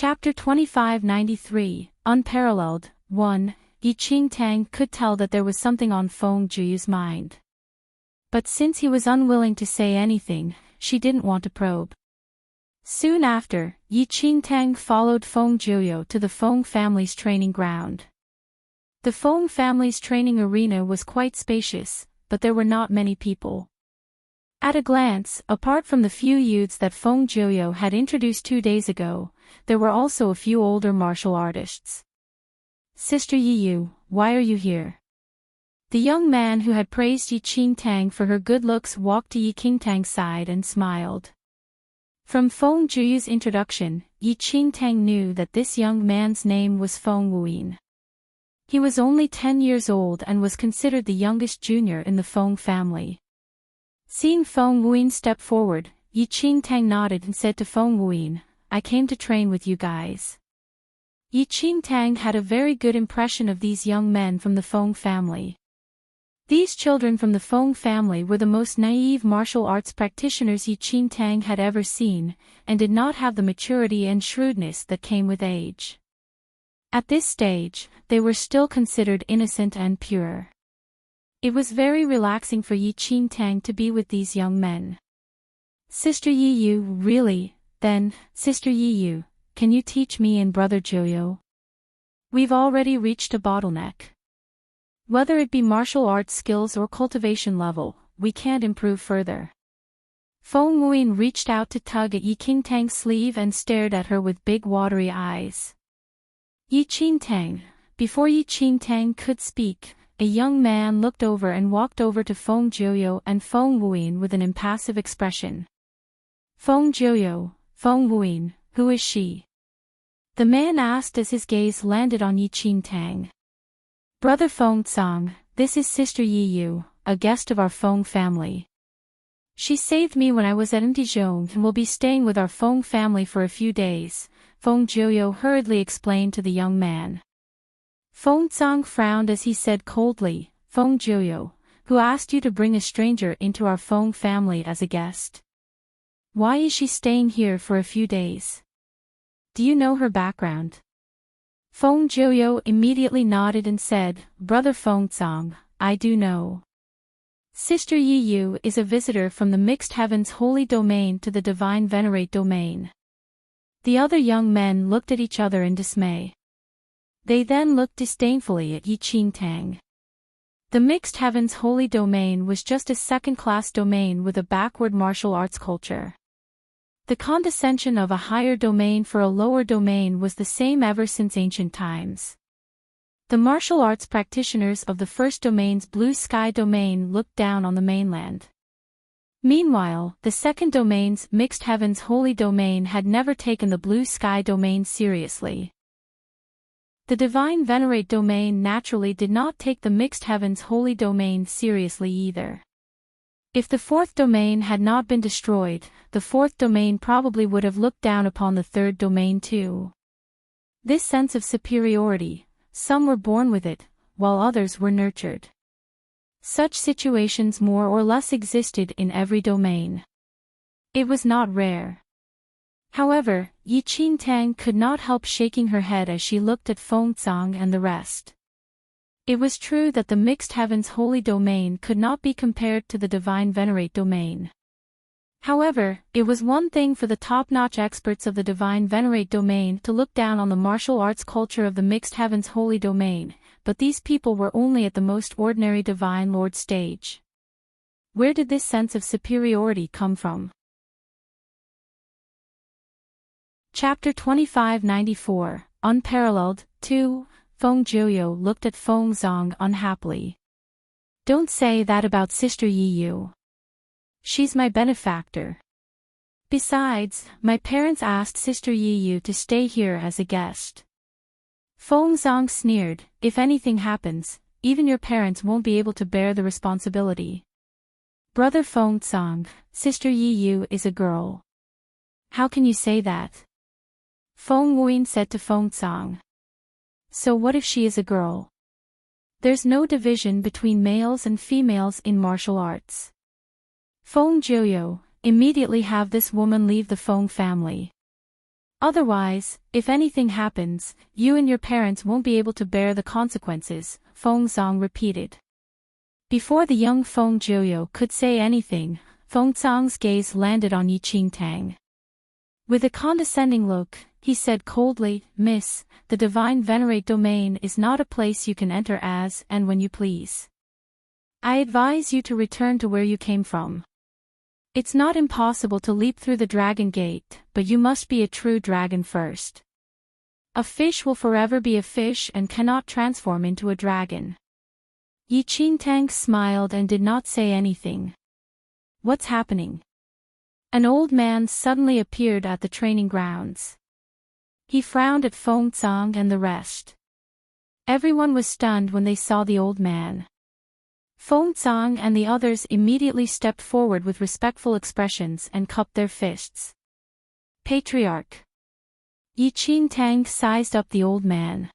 Chapter 2593, Unparalleled. 1. Enchanting could tell that there was something on Feng Juyu's mind. But since he was unwilling to say anything, she didn't want to probe. Soon after, Enchanting followed Feng Juyo to the Feng family's training ground. The Feng family's training arena was quite spacious, but there were not many people. At a glance, apart from the few youths that Feng Juyo had introduced 2 days ago, there were also a few older martial artists. Sister Yiyu, why are you here? The young man who had praised Enchanting for her good looks walked to Enchanting's side and smiled. From Feng Juyu's introduction, Enchanting knew that this young man's name was Feng Wuyin. He was only 10 years old and was considered the youngest junior in the Feng family. Seeing Feng Wuyin step forward, Enchanting nodded and said to Feng Wuyin, I came to train with you guys. Enchanting had a very good impression of these young men from the Feng family. These children from the Feng family were the most naive martial arts practitioners Enchanting had ever seen, and did not have the maturity and shrewdness that came with age. At this stage, they were still considered innocent and pure. It was very relaxing for Enchanting to be with these young men. Sister Yiyu, really? Then, Sister Yiyu, can you teach me and Brother Joyo? We've already reached a bottleneck. Whether it be martial arts skills or cultivation level, we can't improve further. Feng Wuyin reached out to tug at Enchanting's sleeve and stared at her with big watery eyes. Enchanting. Before Enchanting could speak, a young man looked over and walked over to Feng Juyo and Feng Wuyin with an impassive expression. Feng Juyo, Feng Wuyin, who is she? The man asked as his gaze landed on Enchanting. Brother Feng Tsang, this is Sister Yiyu, a guest of our Feng family. She saved me when I was at Dijon and will be staying with our Feng family for a few days, Feng Juyo hurriedly explained to the young man. Feng Tsang frowned as he said coldly, Feng Juyo, who asked you to bring a stranger into our Feng family as a guest? Why is she staying here for a few days? Do you know her background? Feng Juyo immediately nodded and said, Brother Feng Tsang, I do know. Sister Yiyu is a visitor from the Mixed Heavens Holy Domain to the Divine Venerate Domain. The other young men looked at each other in dismay. They then looked disdainfully at Enchanting. The Mixed Heavens Holy Domain was just a second-class domain with a backward martial arts culture. The condescension of a higher domain for a lower domain was the same ever since ancient times. The martial arts practitioners of the first domain's Blue Sky domain looked down on the mainland. Meanwhile, the second domain's Mixed Heavens Holy Domain had never taken the Blue Sky domain seriously. The Divine Venerate Domain naturally did not take the Mixed Heavens Holy Domain seriously either. If the fourth domain had not been destroyed, the fourth domain probably would have looked down upon the third domain too. This sense of superiority, some were born with it, while others were nurtured. Such situations more or less existed in every domain. It was not rare. However, Enchanting could not help shaking her head as she looked at Feng Tsang and the rest. It was true that the Mixed Heavens Holy Domain could not be compared to the Divine Venerate Domain. However, it was one thing for the top-notch experts of the Divine Venerate Domain to look down on the martial arts culture of the Mixed Heavens Holy Domain, but these people were only at the most ordinary Divine Lord stage. Where did this sense of superiority come from? Chapter 2594, Unparalleled. 2. Feng Juyo looked at Feng Zong unhappily. Don't say that about Sister Yiyu. She's my benefactor. Besides, my parents asked Sister Yiyu to stay here as a guest. Feng Zong sneered, if anything happens, even your parents won't be able to bear the responsibility. Brother Feng Tsang, Sister Yiyu is a girl. How can you say that? Feng Wuyin said to Feng Tsang. So what if she is a girl? There's no division between males and females in martial arts. Feng Juyo, immediately have this woman leave the Feng family. Otherwise, if anything happens, you and your parents won't be able to bear the consequences, Feng Zong repeated. Before the young Feng Jiuyo could say anything, Feng Zong's gaze landed on Enchanting. With a condescending look, he said coldly, "Miss, the divine venerate domain is not a place you can enter as and when you please. I advise you to return to where you came from. It's not impossible to leap through the dragon gate, but you must be a true dragon first. A fish will forever be a fish and cannot transform into a dragon." Enchanting smiled and did not say anything. "What's happening?" An old man suddenly appeared at the training grounds. He frowned at Feng Zong and the rest. Everyone was stunned when they saw the old man. Feng Zong and the others immediately stepped forward with respectful expressions and cupped their fists. "Patriarch." Enchanting sized up the old man.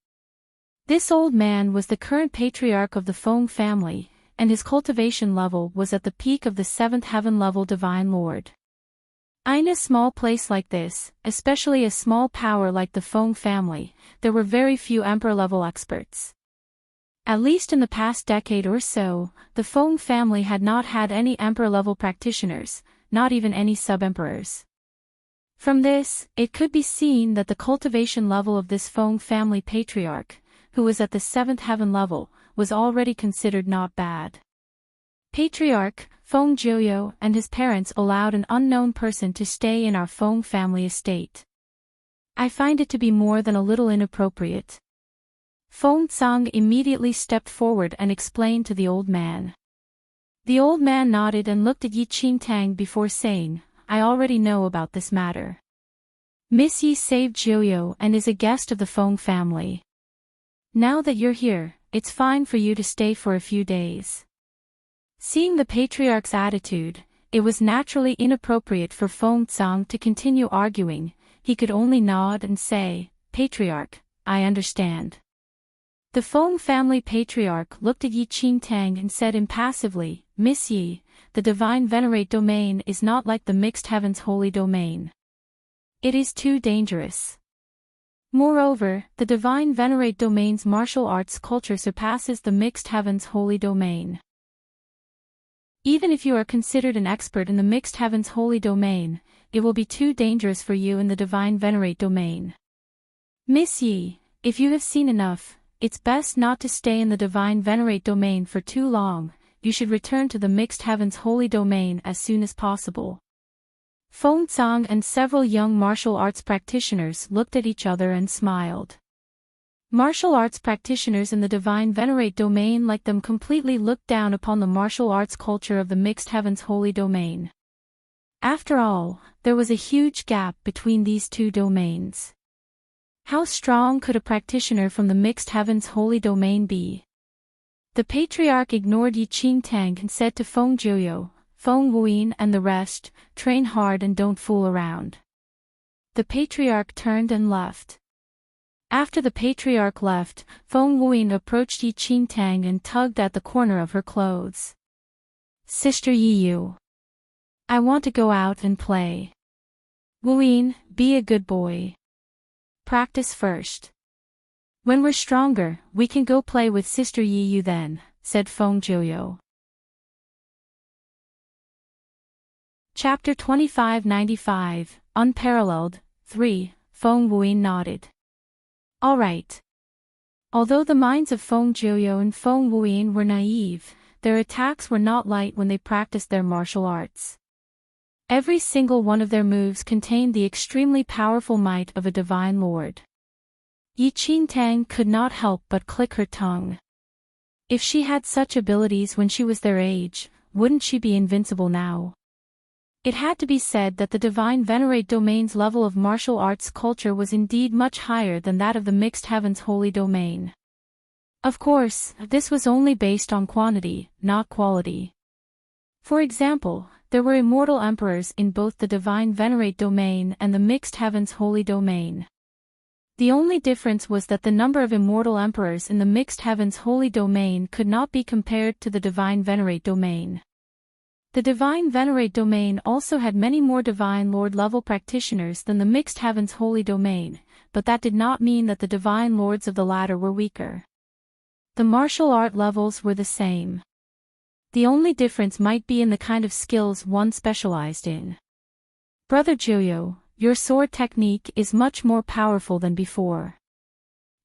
This old man was the current patriarch of the Feng family, and his cultivation level was at the peak of the 7th heaven level divine lord. In a small place like this, especially a small power like the Feng family, there were very few emperor-level experts. At least in the past decade or so, the Feng family had not had any emperor-level practitioners, not even any sub-emperors. From this, it could be seen that the cultivation level of this Feng family patriarch, who was at the 7th heaven level, was already considered not bad. Patriarch Feng Jiuyo and his parents allowed an unknown person to stay in our Feng family estate. I find it to be more than a little inappropriate. Feng Zong immediately stepped forward and explained to the old man. The old man nodded and looked at Enchanting before saying, "I already know about this matter. Miss Yi saved Jiuyo and is a guest of the Feng family. Now that you're here, it's fine for you to stay for a few days." Seeing the patriarch's attitude, it was naturally inappropriate for Feng Zong to continue arguing. He could only nod and say, "Patriarch, I understand." The Feng family patriarch looked at Enchanting and said impassively, "Miss Yi, the divine venerate domain is not like the mixed heavens holy domain. It is too dangerous. Moreover, the divine venerate domain's martial arts culture surpasses the mixed heavens holy domain. Even if you are considered an expert in the mixed heavens holy domain, it will be too dangerous for you in the divine venerate domain. Miss Yi, if you have seen enough, it's best not to stay in the divine venerate domain for too long. You should return to the mixed heavens holy domain as soon as possible." Feng Zong and several young martial arts practitioners looked at each other and smiled. Martial arts practitioners in the divine venerate domain like them completely looked down upon the martial arts culture of the mixed heavens holy domain. After all, there was a huge gap between these two domains. How strong could a practitioner from the mixed heavens holy domain be? The patriarch ignored Enchanting and said to Feng Jiuyo, Feng Wuyin and the rest, "Train hard and don't fool around." The patriarch turned and left. After the patriarch left, Feng Wuyin approached Enchanting and tugged at the corner of her clothes. "Sister Yiyu, I want to go out and play." "Wuyin, be a good boy. Practice first. When we're stronger, we can go play with Sister Yiyu then," said Feng Jiuyo. Chapter 2595, Unparalleled, 3, Feng Wuyin nodded. All right. Although the minds of Feng Jiuyo and Feng Wuyin were naive, their attacks were not light when they practiced their martial arts. Every single one of their moves contained the extremely powerful might of a divine lord. Enchanting could not help but click her tongue. If she had such abilities when she was their age, wouldn't she be invincible now? It had to be said that the divine venerate domain's level of martial arts culture was indeed much higher than that of the mixed heavens holy domain. Of course, this was only based on quantity, not quality. For example, there were immortal emperors in both the divine venerate domain and the mixed heavens holy domain. The only difference was that the number of immortal emperors in the mixed heavens holy domain could not be compared to the divine venerate domain. The Divine Venerate domain also had many more Divine Lord level practitioners than the Mixed Heavens Holy domain, but that did not mean that the Divine Lords of the latter were weaker. The martial art levels were the same. The only difference might be in the kind of skills one specialized in. Brother Joyo, your sword technique is much more powerful than before.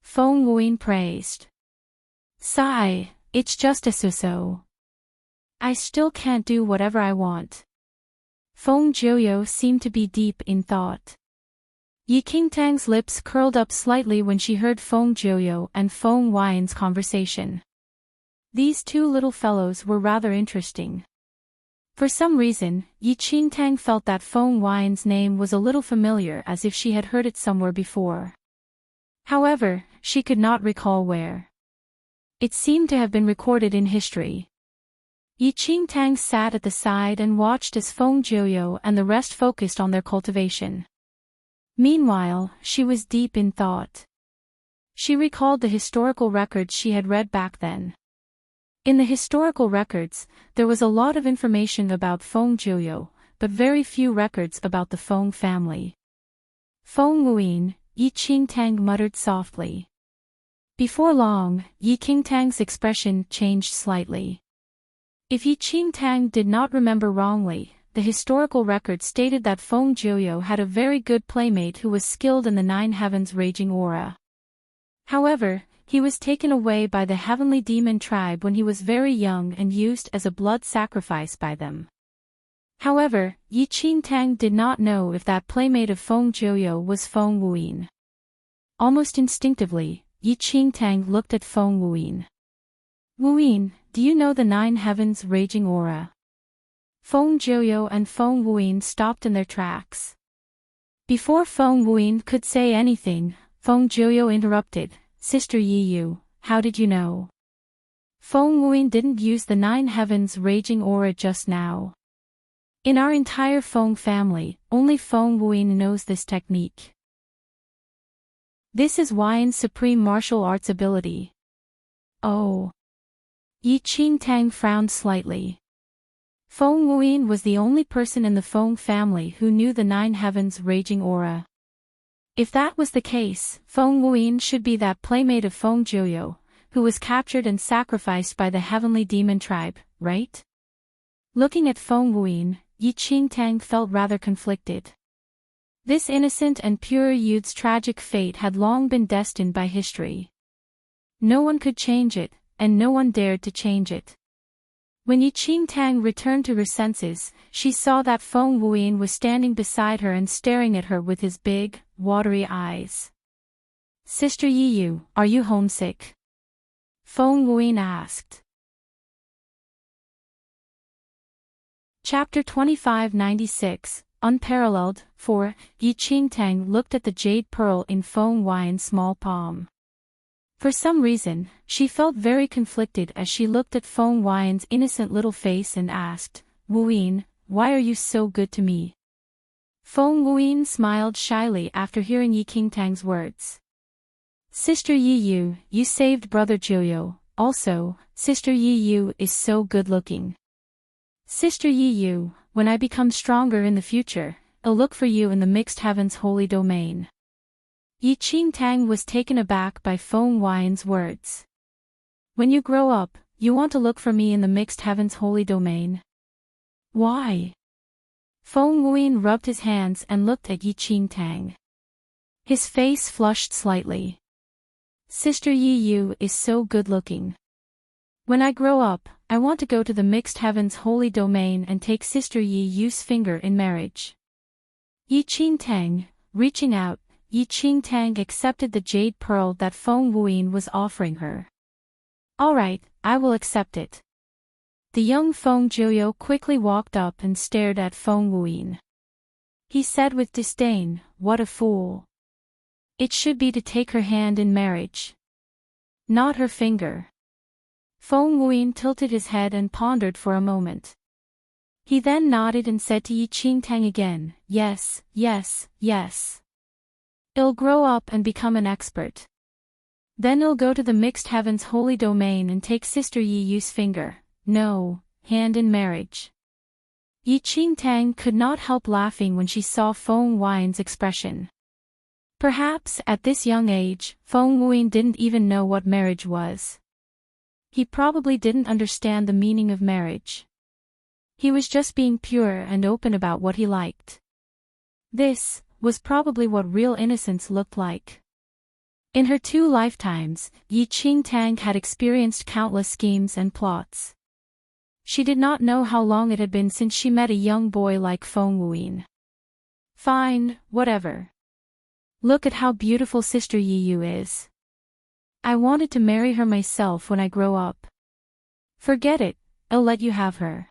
Feng Wuyin praised. Sigh, it's just a so-so. I still can't do whatever I want. Feng Joyo seemed to be deep in thought. Yi Qingtang's lips curled up slightly when she heard Feng Joyo and Feng Wuyin's conversation. These two little fellows were rather interesting. For some reason, Yi Qingtang felt that Feng Wuyin's name was a little familiar, as if she had heard it somewhere before. However, she could not recall where. It seemed to have been recorded in history. Yi Qingtang sat at the side and watched as Feng Joyo and the rest focused on their cultivation. Meanwhile, she was deep in thought. She recalled the historical records she had read back then. In the historical records, there was a lot of information about Feng Joyo, but very few records about the Feng family. Feng Wuyin, Yi Qingtang muttered softly. Before long, Yi Qingtang's expression changed slightly. If Yi Qingtang did not remember wrongly, the historical record stated that Feng Joyo had a very good playmate who was skilled in the Nine Heavens raging aura. However, he was taken away by the heavenly demon tribe when he was very young and used as a blood sacrifice by them. However, Yi Qingtang did not know if that playmate of Feng Joyo was Feng Wuyin. Almost instinctively, Yi Qingtang looked at Feng Wuyin. Wuyin, do you know the Nine Heavens raging aura? Feng Joyo and Feng Wuyin stopped in their tracks. Before Feng Wuyin could say anything, Feng Joyo interrupted. Sister Yi Yu, how did you know? Feng Wuyin didn't use the Nine Heavens raging aura just now. In our entire Feng family, only Feng Wuyin knows this technique. This is Wuyin's supreme martial arts ability. Oh. Yi Qingtang frowned slightly. Feng Wuyin was the only person in the Feng family who knew the Nine Heavens raging aura. If that was the case, Feng Wuyin should be that playmate of Feng Joyo, who was captured and sacrificed by the heavenly demon tribe, right? Looking at Feng Wuyin, Yi Qingtang felt rather conflicted. This innocent and pure youth's tragic fate had long been destined by history. No one could change it, and no one dared to change it. When Yi Qingtang returned to her senses, she saw that Feng Wuyin was standing beside her and staring at her with his big, watery eyes. Sister Yi Yu, are you homesick? Feng Wuyin asked. Chapter 2596, Unparalleled, 4, Yi Qingtang looked at the jade pearl in Feng Wuyin's small palm. For some reason, she felt very conflicted as she looked at Feng Wuyin's innocent little face and asked, Wuyin, why are you so good to me? Feng Wuyin smiled shyly after hearing Yi Qingtang's words. Sister Yi Yu, you saved Brother Joyo, also, Sister Yi Yu is so good-looking. Sister Yi Yu, when I become stronger in the future, I'll look for you in the Mixed Heavens Holy Domain. Yi Qingtang was taken aback by Feng Wuyin's words. When you grow up, you want to look for me in the Mixed Heavens Holy Domain? Why? Feng Wuyin rubbed his hands and looked at Yi Qingtang. His face flushed slightly. Sister Yi Yu is so good-looking. When I grow up, I want to go to the Mixed Heavens Holy Domain and take Sister Yi Yu's finger in marriage. Yi Qingtang, reaching out, Yi Qingtang accepted the jade pearl that Feng Wuyin was offering her. All right, I will accept it. The young Feng Joyo quickly walked up and stared at Feng Wuyin. He said with disdain, what a fool. It should be to take her hand in marriage. Not her finger. Feng Wuyin tilted his head and pondered for a moment. He then nodded and said to Yi Qingtang again, yes, yes, yes. I'll grow up and become an expert. Then I'll go to the Mixed Heavens Holy Domain and take Sister Yi Yu's finger, no, hand in marriage. Yi Qingtang could not help laughing when she saw Feng Huaiyan's expression. Perhaps, at this young age, Feng Huaiyan didn't even know what marriage was. He probably didn't understand the meaning of marriage. He was just being pure and open about what he liked. This was probably what real innocence looked like. In her 2 lifetimes, Yi Qingtang had experienced countless schemes and plots. She did not know how long it had been since she met a young boy like Feng Huaiyan. Fine, whatever. Look at how beautiful Sister Yi Yu is. I wanted to marry her myself when I grow up. Forget it, I'll let you have her.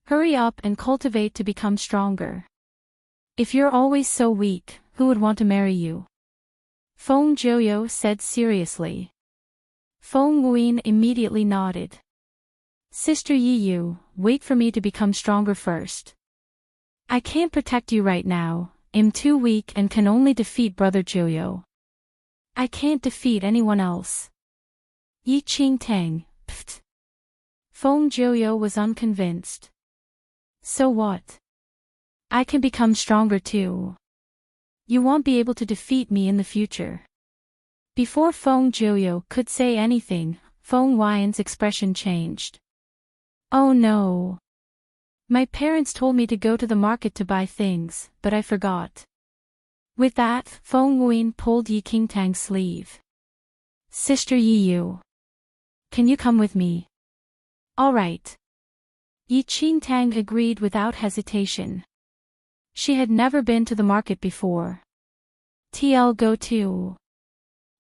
Hurry up and cultivate to become stronger. If you're always so weak, who would want to marry you? Feng Jiuyou said seriously. Feng Huaiyan immediately nodded. Sister Yi Yu, wait for me to become stronger first. I can't protect you right now, I'm too weak and can only defeat Brother Jiuyou. I can't defeat anyone else. Yi Qingtang, pfft. Feng Jiuyou was unconvinced. So what? I can become stronger too. You won't be able to defeat me in the future. Before Feng Jiuyou could say anything, Feng Huaiyan's expression changed. Oh no. My parents told me to go to the market to buy things, but I forgot. With that, Feng Huaiyan pulled Yi Qingtang's sleeve. Sister Yi Yu. Can you come with me? All right. Yi Qingtang agreed without hesitation. She had never been to the market before. TL go too.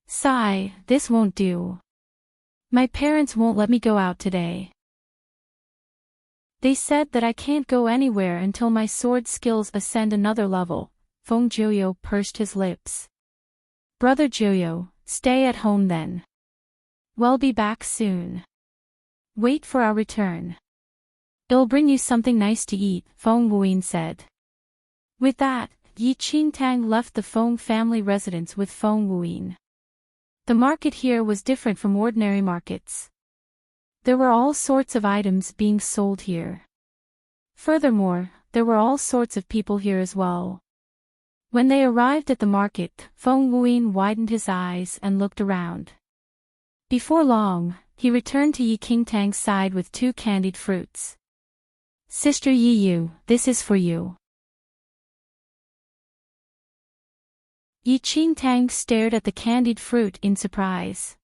Sigh, this won't do. My parents won't let me go out today. They said that I can't go anywhere until my sword skills ascend another level. Feng Jiuyou pursed his lips. Brother Jiuyou, stay at home then. We'll be back soon. Wait for our return. It'll bring you something nice to eat, Feng Huaiyan said. With that, Yi Qingtang left the Feng family residence with Feng Huaiyan. The market here was different from ordinary markets. There were all sorts of items being sold here. Furthermore, there were all sorts of people here as well. When they arrived at the market, Feng Huaiyan widened his eyes and looked around. Before long, he returned to Yi Qingtang's side with 2 candied fruits. Sister Yi Yu, this is for you. Yi Qingtang stared at the candied fruit in surprise.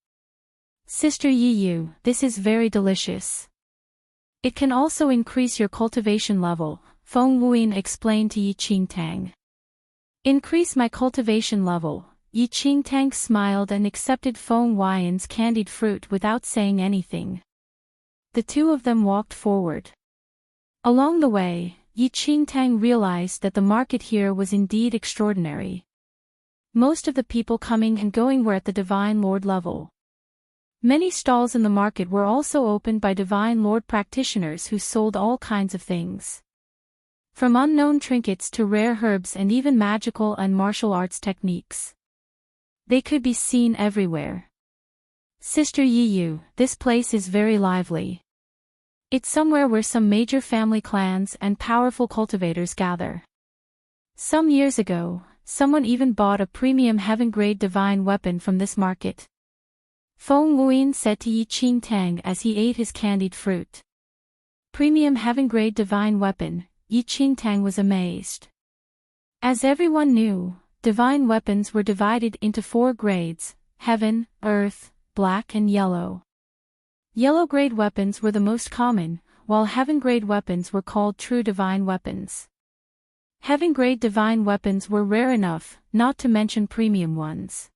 Sister Yi Yu, this is very delicious. It can also increase your cultivation level, Feng Huaiyan explained to Yi Qingtang. Increase my cultivation level. Yi Qingtang smiled and accepted Feng Huaiyan's candied fruit without saying anything. The 2 of them walked forward. Along the way, Yi Qingtang realized that the market here was indeed extraordinary. Most of the people coming and going were at the Divine Lord level. Many stalls in the market were also opened by Divine Lord practitioners who sold all kinds of things. From unknown trinkets to rare herbs and even magical and martial arts techniques. They could be seen everywhere. Sister Yi Yu, this place is very lively. It's somewhere where some major family clans and powerful cultivators gather. Some years ago, someone even bought a premium heaven-grade divine weapon from this market. Feng Huaiyan said to Yi Qingtang as he ate his candied fruit. Premium heaven-grade divine weapon, Yi Qingtang was amazed. As everyone knew, divine weapons were divided into 4 grades, heaven, earth, black and yellow. Yellow-grade weapons were the most common, while heaven-grade weapons were called true divine weapons. Heaven-grade divine weapons were rare enough, not to mention premium ones.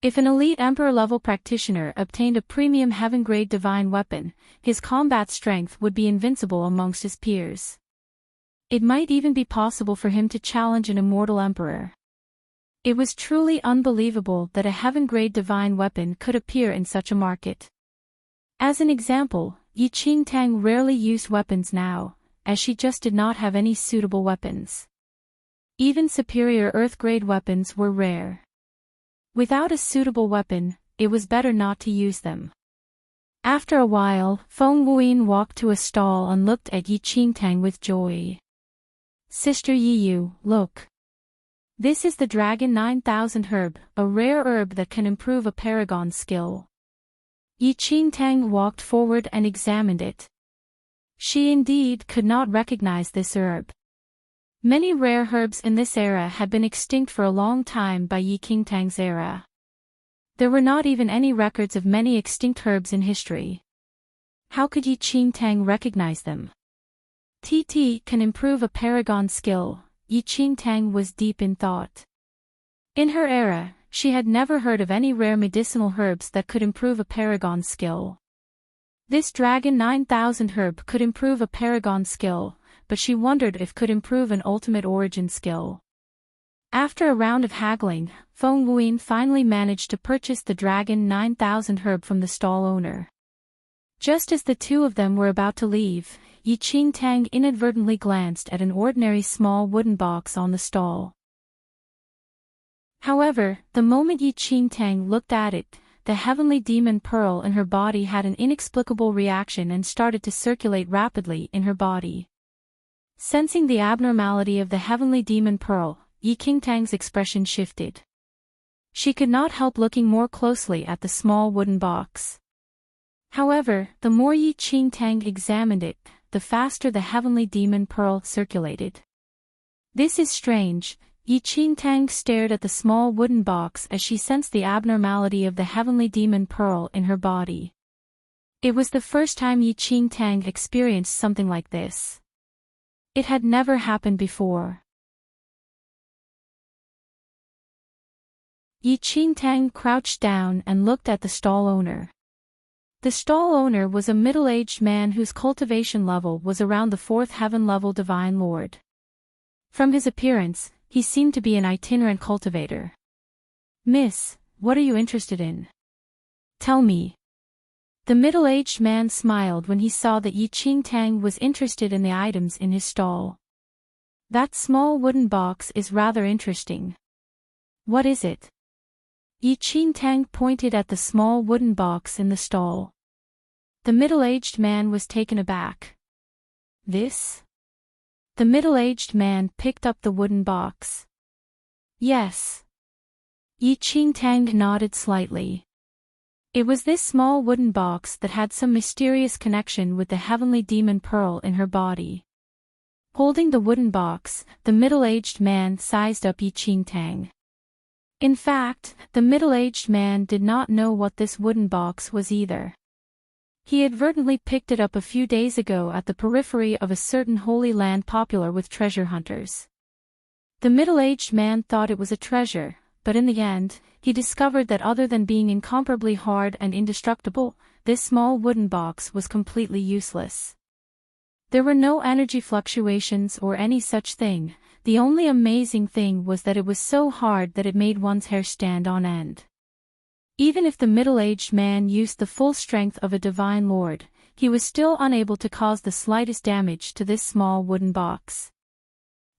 If an elite emperor-level practitioner obtained a premium heaven-grade divine weapon, his combat strength would be invincible amongst his peers. It might even be possible for him to challenge an immortal emperor. It was truly unbelievable that a heaven-grade divine weapon could appear in such a market. As an example, Yi Qingtang rarely used weapons now, as she just did not have any suitable weapons. Even superior earth-grade weapons were rare. Without a suitable weapon, it was better not to use them. After a while, Feng Wuyin walked to a stall and looked at Yi Qingtang with joy. Sister Yiyu, look. This is the Dragon 9000 herb, a rare herb that can improve a paragon skill. Yi Qingtang walked forward and examined it. She indeed could not recognize this herb. Many rare herbs in this era had been extinct for a long time by Yi Qingtang's era. There were not even any records of many extinct herbs in history. How could Yi Qingtang recognize them? TT can improve a paragon skill. Yi Qingtang was deep in thought. In her era, she had never heard of any rare medicinal herbs that could improve a paragon skill. This Dragon 9000 herb could improve a paragon skill, but she wondered if could improve an ultimate origin skill. After a round of haggling, Feng Wuyin finally managed to purchase the Dragon 9000 herb from the stall owner. Just as the two of them were about to leave, Yi Qingtang inadvertently glanced at an ordinary small wooden box on the stall. However, the moment Yi Qingtang looked at it, the heavenly demon pearl in her body had an inexplicable reaction and started to circulate rapidly in her body. Sensing the abnormality of the heavenly demon pearl, Yi Qingtang's expression shifted. She could not help looking more closely at the small wooden box. However, the more Yi Qingtang examined it, the faster the heavenly demon pearl circulated. This is strange. Yi Qingtang stared at the small wooden box as she sensed the abnormality of the heavenly demon pearl in her body. It was the first time Yi Qingtang experienced something like this. It had never happened before. Yi Qingtang crouched down and looked at the stall owner. The stall owner was a middle-aged man whose cultivation level was around the 4th heaven level divine lord. From his appearance, he seemed to be an itinerant cultivator. Miss, what are you interested in? Tell me. The middle-aged man smiled when he saw that Yi Qingtang was interested in the items in his stall. That small wooden box is rather interesting. What is it? Yi Qingtang pointed at the small wooden box in the stall. The middle-aged man was taken aback. This? The middle-aged man picked up the wooden box. Yes. Yi Qingtang nodded slightly. It was this small wooden box that had some mysterious connection with the heavenly demon pearl in her body. Holding the wooden box, the middle-aged man sized up Yi Qingtang. In fact, the middle-aged man did not know what this wooden box was either. He inadvertently picked it up a few days ago at the periphery of a certain holy land popular with treasure hunters. The middle-aged man thought it was a treasure, but in the end, he discovered that other than being incomparably hard and indestructible, this small wooden box was completely useless. There were no energy fluctuations or any such thing. The only amazing thing was that it was so hard that it made one's hair stand on end. Even if the middle-aged man used the full strength of a divine lord, he was still unable to cause the slightest damage to this small wooden box.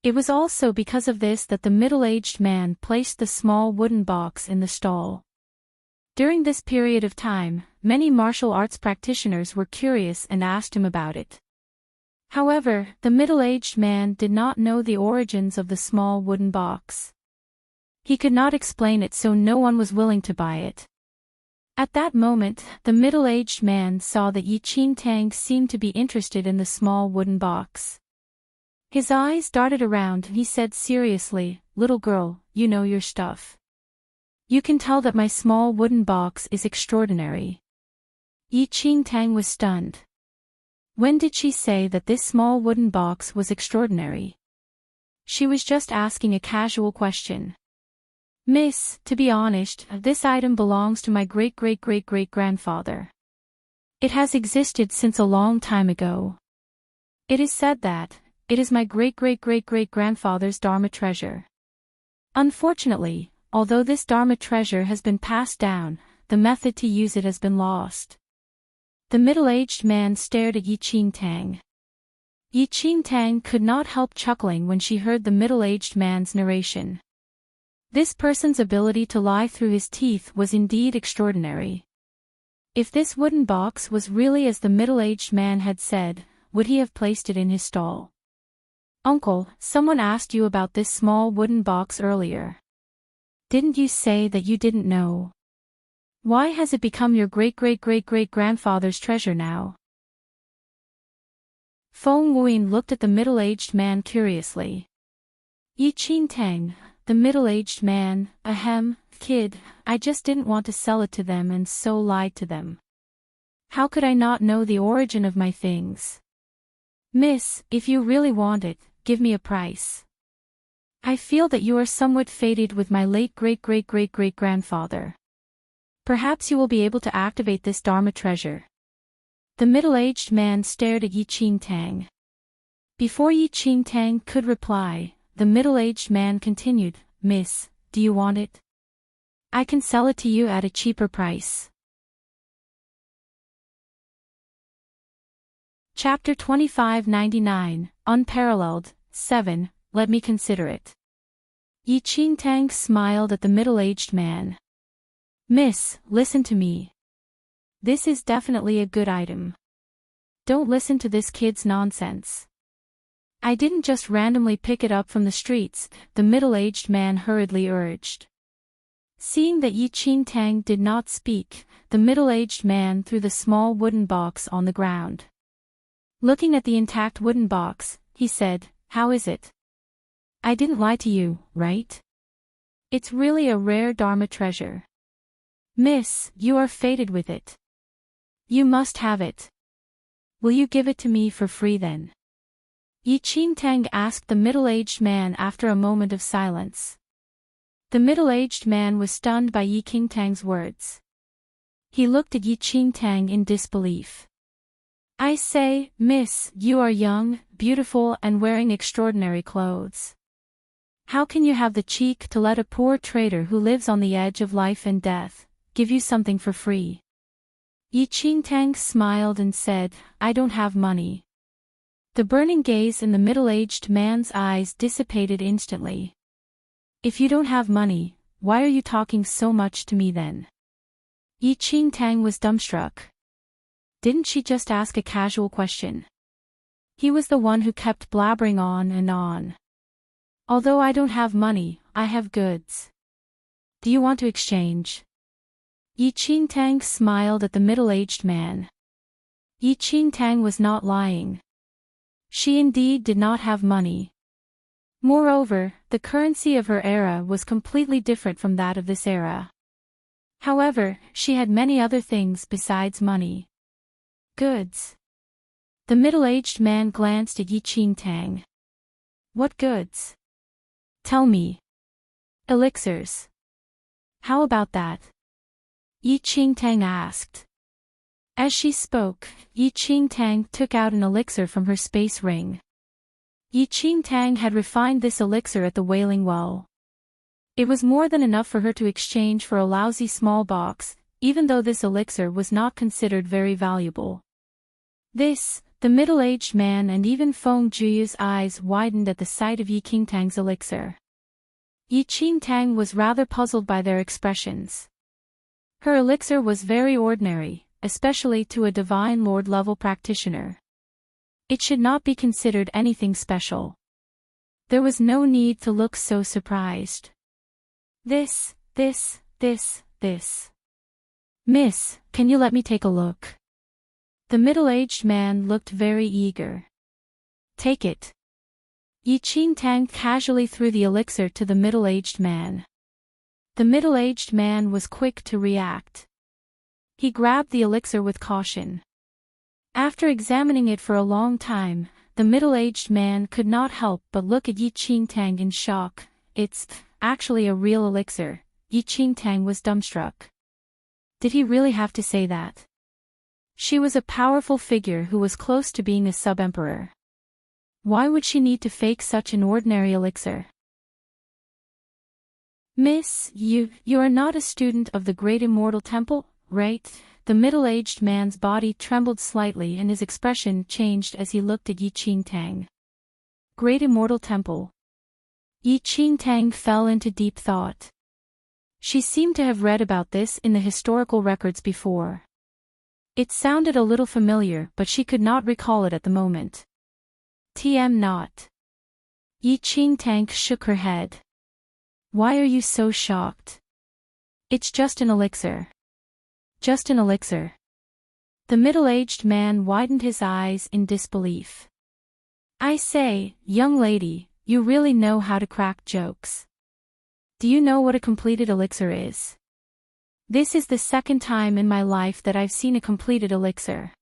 It was also because of this that the middle-aged man placed the small wooden box in the stall. During this period of time, many martial arts practitioners were curious and asked him about it. However, the middle-aged man did not know the origins of the small wooden box. He could not explain it, so no one was willing to buy it. At that moment, the middle-aged man saw that Yi Qingtang seemed to be interested in the small wooden box. His eyes darted around and he said seriously, "Little girl, you know your stuff. You can tell that my small wooden box is extraordinary." Yi Qingtang was stunned. When did she say that this small wooden box was extraordinary? She was just asking a casual question. "Miss, to be honest, this item belongs to my great-great-great-great-grandfather. It has existed since a long time ago. It is said that it is my great-great-great-great-grandfather's Dharma treasure. Unfortunately, although this Dharma treasure has been passed down, the method to use it has been lost." The middle-aged man stared at Yi Qingtang. Yi Qingtang could not help chuckling when she heard the middle-aged man's narration. This person's ability to lie through his teeth was indeed extraordinary. If this wooden box was really as the middle-aged man had said, would he have placed it in his stall? Uncle, someone asked you about this small wooden box earlier. Didn't you say that you didn't know? Why has it become your great-great-great-great-grandfather's treasure now? Feng Wuyin looked at the middle-aged man curiously. Enchanting, the middle-aged man, ahem, kid, I just didn't want to sell it to them and so lied to them. How could I not know the origin of my things? Miss, if you really want it, give me a price. I feel that you are somewhat fated with my late great-great-great-great-grandfather. Perhaps you will be able to activate this Dharma treasure. The middle-aged man stared at Enchanting. Before Enchanting could reply, the middle-aged man continued, Miss, do you want it? I can sell it to you at a cheaper price. Chapter 2599, Unparalleled, 7, Let me consider it. Enchanting smiled at the middle-aged man. Miss, listen to me. This is definitely a good item. Don't listen to this kid's nonsense. I didn't just randomly pick it up from the streets, the middle-aged man hurriedly urged. Seeing that Enchanting did not speak, the middle-aged man threw the small wooden box on the ground. Looking at the intact wooden box, he said, How is it? I didn't lie to you, right? It's really a rare Dharma treasure. Miss, you are fated with it. You must have it. Will you give it to me for free then? Enchanting asked the middle-aged man after a moment of silence. The middle-aged man was stunned by Enchanting's words. He looked at Enchanting in disbelief. I say, Miss, you are young, beautiful and wearing extraordinary clothes. How can you have the cheek to let a poor trader who lives on the edge of life and death give you something for free? Enchanting smiled and said, I don't have money. The burning gaze in the middle-aged man's eyes dissipated instantly. If you don't have money, why are you talking so much to me then? Enchanting was dumbstruck. Didn't she just ask a casual question? He was the one who kept blabbering on and on. Although I don't have money, I have goods. Do you want to exchange? Enchanting smiled at the middle-aged man. Enchanting was not lying. She indeed did not have money. Moreover, the currency of her era was completely different from that of this era. However, she had many other things besides money. Goods. The middle-aged man glanced at Enchanting. What goods? Tell me. Elixirs. How about that? Enchanting asked. As she spoke, Enchanting took out an elixir from her space ring. Enchanting had refined this elixir at the Wailing Well. It was more than enough for her to exchange for a lousy small box, even though this elixir was not considered very valuable. This, the middle-aged man and even Feng Juyu's eyes widened at the sight of Enchanting's elixir. Enchanting was rather puzzled by their expressions. Her elixir was very ordinary, especially to a Divine Lord level practitioner. It should not be considered anything special. There was no need to look so surprised. This. Miss, can you let me take a look? The middle-aged man looked very eager. Take it. Enchanting casually threw the elixir to the middle-aged man. The middle-aged man was quick to react. He grabbed the elixir with caution. After examining it for a long time, the middle-aged man could not help but look at Enchanting in shock. It's actually a real elixir. Enchanting was dumbstruck. Did he really have to say that? She was a powerful figure who was close to being a sub-emperor. Why would she need to fake such an ordinary elixir? Miss, you are not a student of the Great Immortal Temple, right? The middle-aged man's body trembled slightly and his expression changed as he looked at Enchanting. Great Immortal Temple. Enchanting fell into deep thought. She seemed to have read about this in the historical records before. It sounded a little familiar, but she could not recall it at the moment. TM not. Enchanting shook her head. Why are you so shocked? It's just an elixir. Just an elixir. The middle-aged man widened his eyes in disbelief. I say, young lady, you really know how to crack jokes. Do you know what a completed elixir is? This is the second time in my life that I've seen a completed elixir.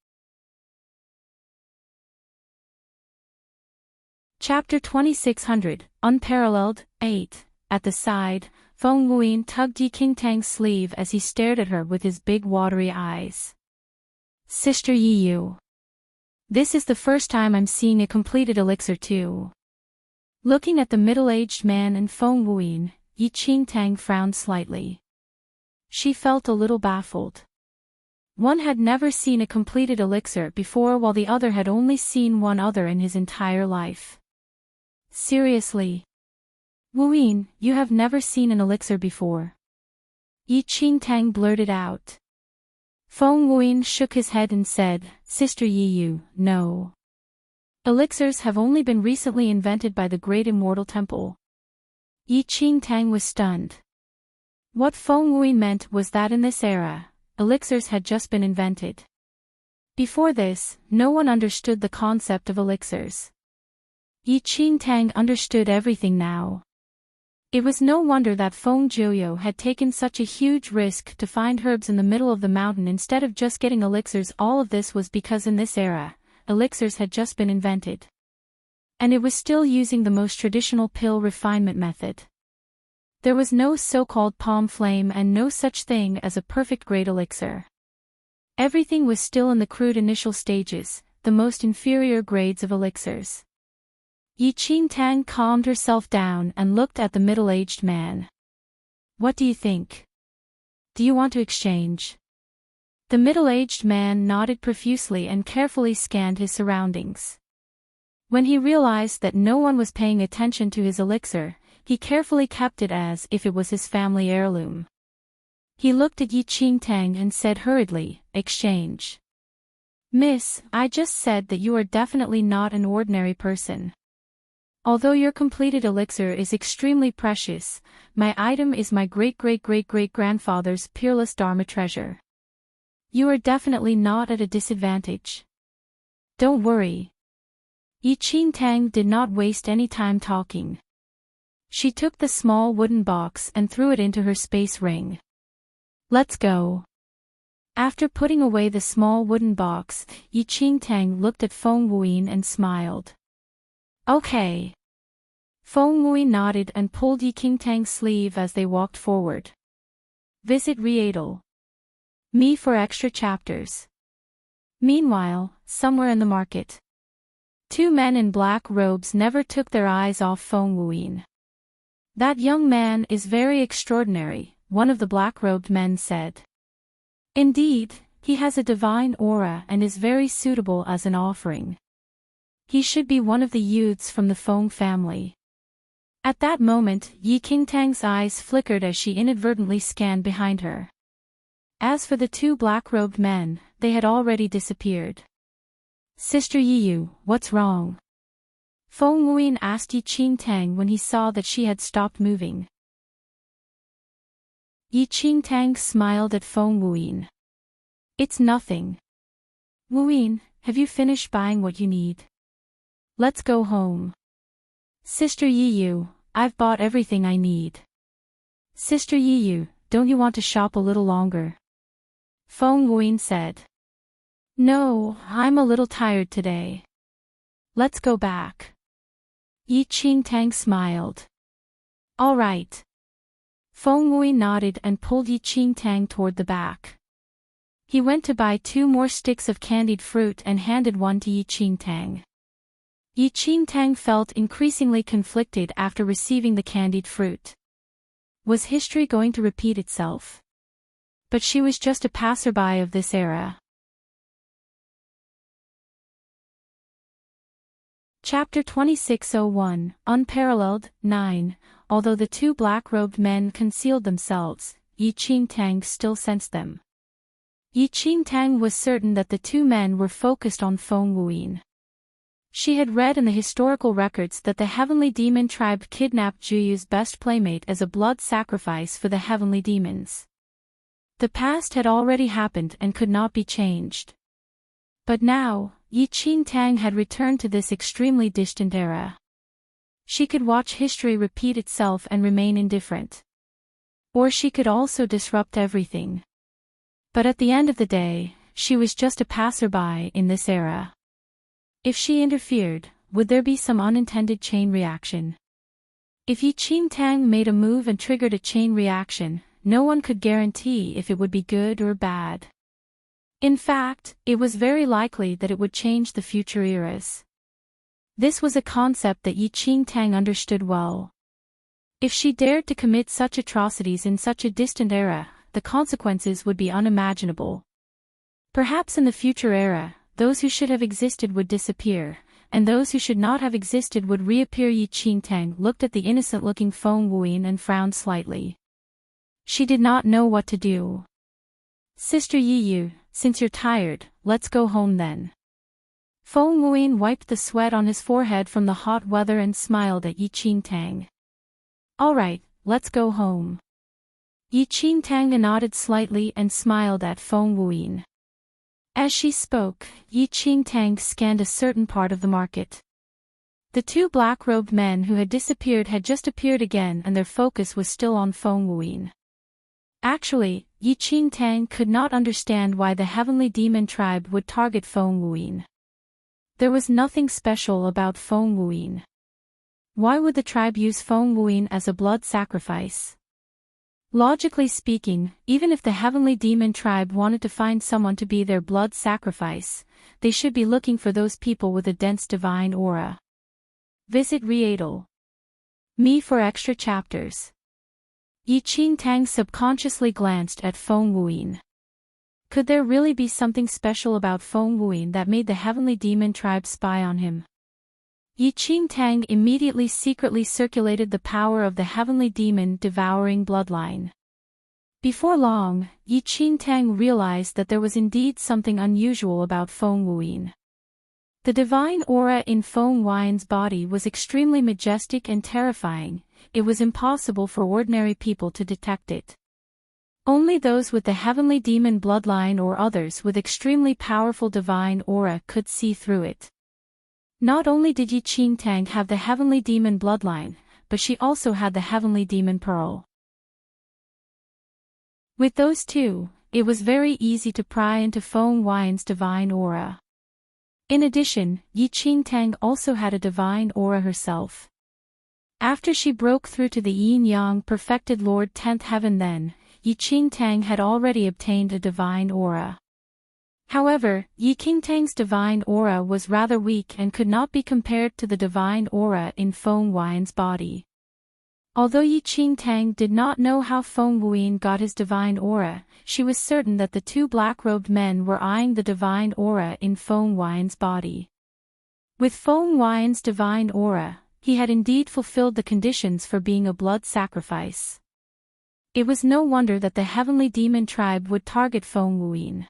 Chapter 2600, Unparalleled, 8. At the side, Feng Wuyin tugged Enchanting's sleeve as he stared at her with his big watery eyes. Sister Yiyu. This is the first time I'm seeing a completed elixir too. Looking at the middle-aged man and Feng Wuyin, Enchanting frowned slightly. She felt a little baffled. One had never seen a completed elixir before while the other had only seen one other in his entire life. Seriously? Wuyin, you have never seen an elixir before? Enchanting blurted out. Feng Wuyin shook his head and said, Sister Yiyu, no. Elixirs have only been recently invented by the Great Immortal Temple. Enchanting was stunned. What Feng Wuyin meant was that in this era, elixirs had just been invented. Before this, no one understood the concept of elixirs. Enchanting understood everything now. It was no wonder that Feng Jiuyo had taken such a huge risk to find herbs in the middle of the mountain instead of just getting elixirs. All of this was because in this era, elixirs had just been invented. And it was still using the most traditional pill refinement method. There was no so-called palm flame and no such thing as a perfect grade elixir. Everything was still in the crude initial stages, the most inferior grades of elixirs. Enchanting calmed herself down and looked at the middle-aged man. What do you think? Do you want to exchange? The middle-aged man nodded profusely and carefully scanned his surroundings. When he realized that no one was paying attention to his elixir, he carefully kept it as if it was his family heirloom. He looked at Enchanting and said hurriedly, exchange. Miss, I just said that you are definitely not an ordinary person. Although your completed elixir is extremely precious, my item is my great-great-great-great-grandfather's peerless Dharma treasure. You are definitely not at a disadvantage. Don't worry. Enchanting did not waste any time talking. She took the small wooden box and threw it into her space ring. Let's go. After putting away the small wooden box, Enchanting looked at Feng Wuyin and smiled. Okay. Feng Wuyin nodded and pulled Enchanting's sleeve as they walked forward. Visit Readle. Me for extra chapters. Meanwhile, somewhere in the market. Two men in black robes never took their eyes off Feng Wuyin. That young man is very extraordinary, one of the black-robed men said. Indeed, he has a divine aura and is very suitable as an offering. He should be one of the youths from the Feng family. At that moment, Enchanting's eyes flickered as she inadvertently scanned behind her. As for the two black-robed men, they had already disappeared. Sister Yiyu, what's wrong? Feng Wuyin asked Enchanting when he saw that she had stopped moving. Enchanting smiled at Feng Wuyin. It's nothing. Wuyin, have you finished buying what you need? Let's go home. Sister Yiyu, I've bought everything I need. Sister Yiyu, don't you want to shop a little longer? Feng Wuyin said. No, I'm a little tired today. Let's go back. Enchanting smiled. All right. Feng Wuyin nodded and pulled Enchanting toward the back. He went to buy 2 more sticks of candied fruit and handed one to Enchanting. Enchanting felt increasingly conflicted after receiving the candied fruit. Was history going to repeat itself? But she was just a passerby of this era. Chapter 2601, Unparalleled, 9. Although the two black-robed men concealed themselves, Enchanting still sensed them. Yi Qingtang was certain that the two men were focused on Feng Wuyin. She had read in the historical records that the heavenly demon tribe kidnapped Juyu's best playmate as a blood sacrifice for the heavenly demons. The past had already happened and could not be changed. But now, Yi Qingtang had returned to this extremely distant era. She could watch history repeat itself and remain indifferent. Or she could also disrupt everything. But at the end of the day, she was just a passerby in this era. If she interfered, would there be some unintended chain reaction? If Yi Qingtang made a move and triggered a chain reaction, no one could guarantee if it would be good or bad. In fact, it was very likely that it would change the future eras. This was a concept that Yi Qingtang understood well. If she dared to commit such atrocities in such a distant era, the consequences would be unimaginable. Perhaps in the future era, those who should have existed would disappear, and those who should not have existed would reappear. Yi Qingtang looked at the innocent-looking Feng Wuyin and frowned slightly. She did not know what to do. Sister Yiyu, since you're tired, let's go home then. Feng Wuyin wiped the sweat on his forehead from the hot weather and smiled at Yi Qingtang. All right, let's go home. Yi Qingtang nodded slightly and smiled at Feng Wuyin. As she spoke, Yi Qingtang scanned a certain part of the market. The two black-robed men who had disappeared had just appeared again and their focus was still on Feng Wuyin. Actually, Yi Qingtang could not understand why the heavenly demon tribe would target Feng Wuyin. There was nothing special about Feng Wuyin. Why would the tribe use Feng Wuyin as a blood sacrifice? Logically speaking, even if the heavenly demon tribe wanted to find someone to be their blood sacrifice, they should be looking for those people with a dense divine aura. Visit Readle.me for extra chapters. Yi Qingtang subconsciously glanced at Feng Wuyin. Could there really be something special about Feng Wuyin that made the heavenly demon tribe spy on him? Yi Qingtang immediately secretly circulated the power of the heavenly demon devouring bloodline. Before long, Yi Qingtang realized that there was indeed something unusual about Feng Wuyin. The divine aura in Feng Wuyin's body was extremely majestic and terrifying. It was impossible for ordinary people to detect it. Only those with the heavenly demon bloodline or others with extremely powerful divine aura could see through it. Not only did Yi Qingtang have the heavenly demon bloodline, but she also had the heavenly demon pearl. With those two, it was very easy to pry into Feng Wuyin's divine aura. In addition, Yi Qingtang also had a divine aura herself. After she broke through to the yin-yang perfected Lord 10th Heaven then, Yi Qingtang had already obtained a divine aura. However, Yi Qingtang's divine aura was rather weak and could not be compared to the divine aura in Feng Wuyin's body. Although Yi Qingtang did not know how Feng Wuyin got his divine aura, she was certain that the two black-robed men were eyeing the divine aura in Feng Wuyin's body. With Feng Wuyin's divine aura, he had indeed fulfilled the conditions for being a blood sacrifice. It was no wonder that the heavenly demon tribe would target Feng Wuyin.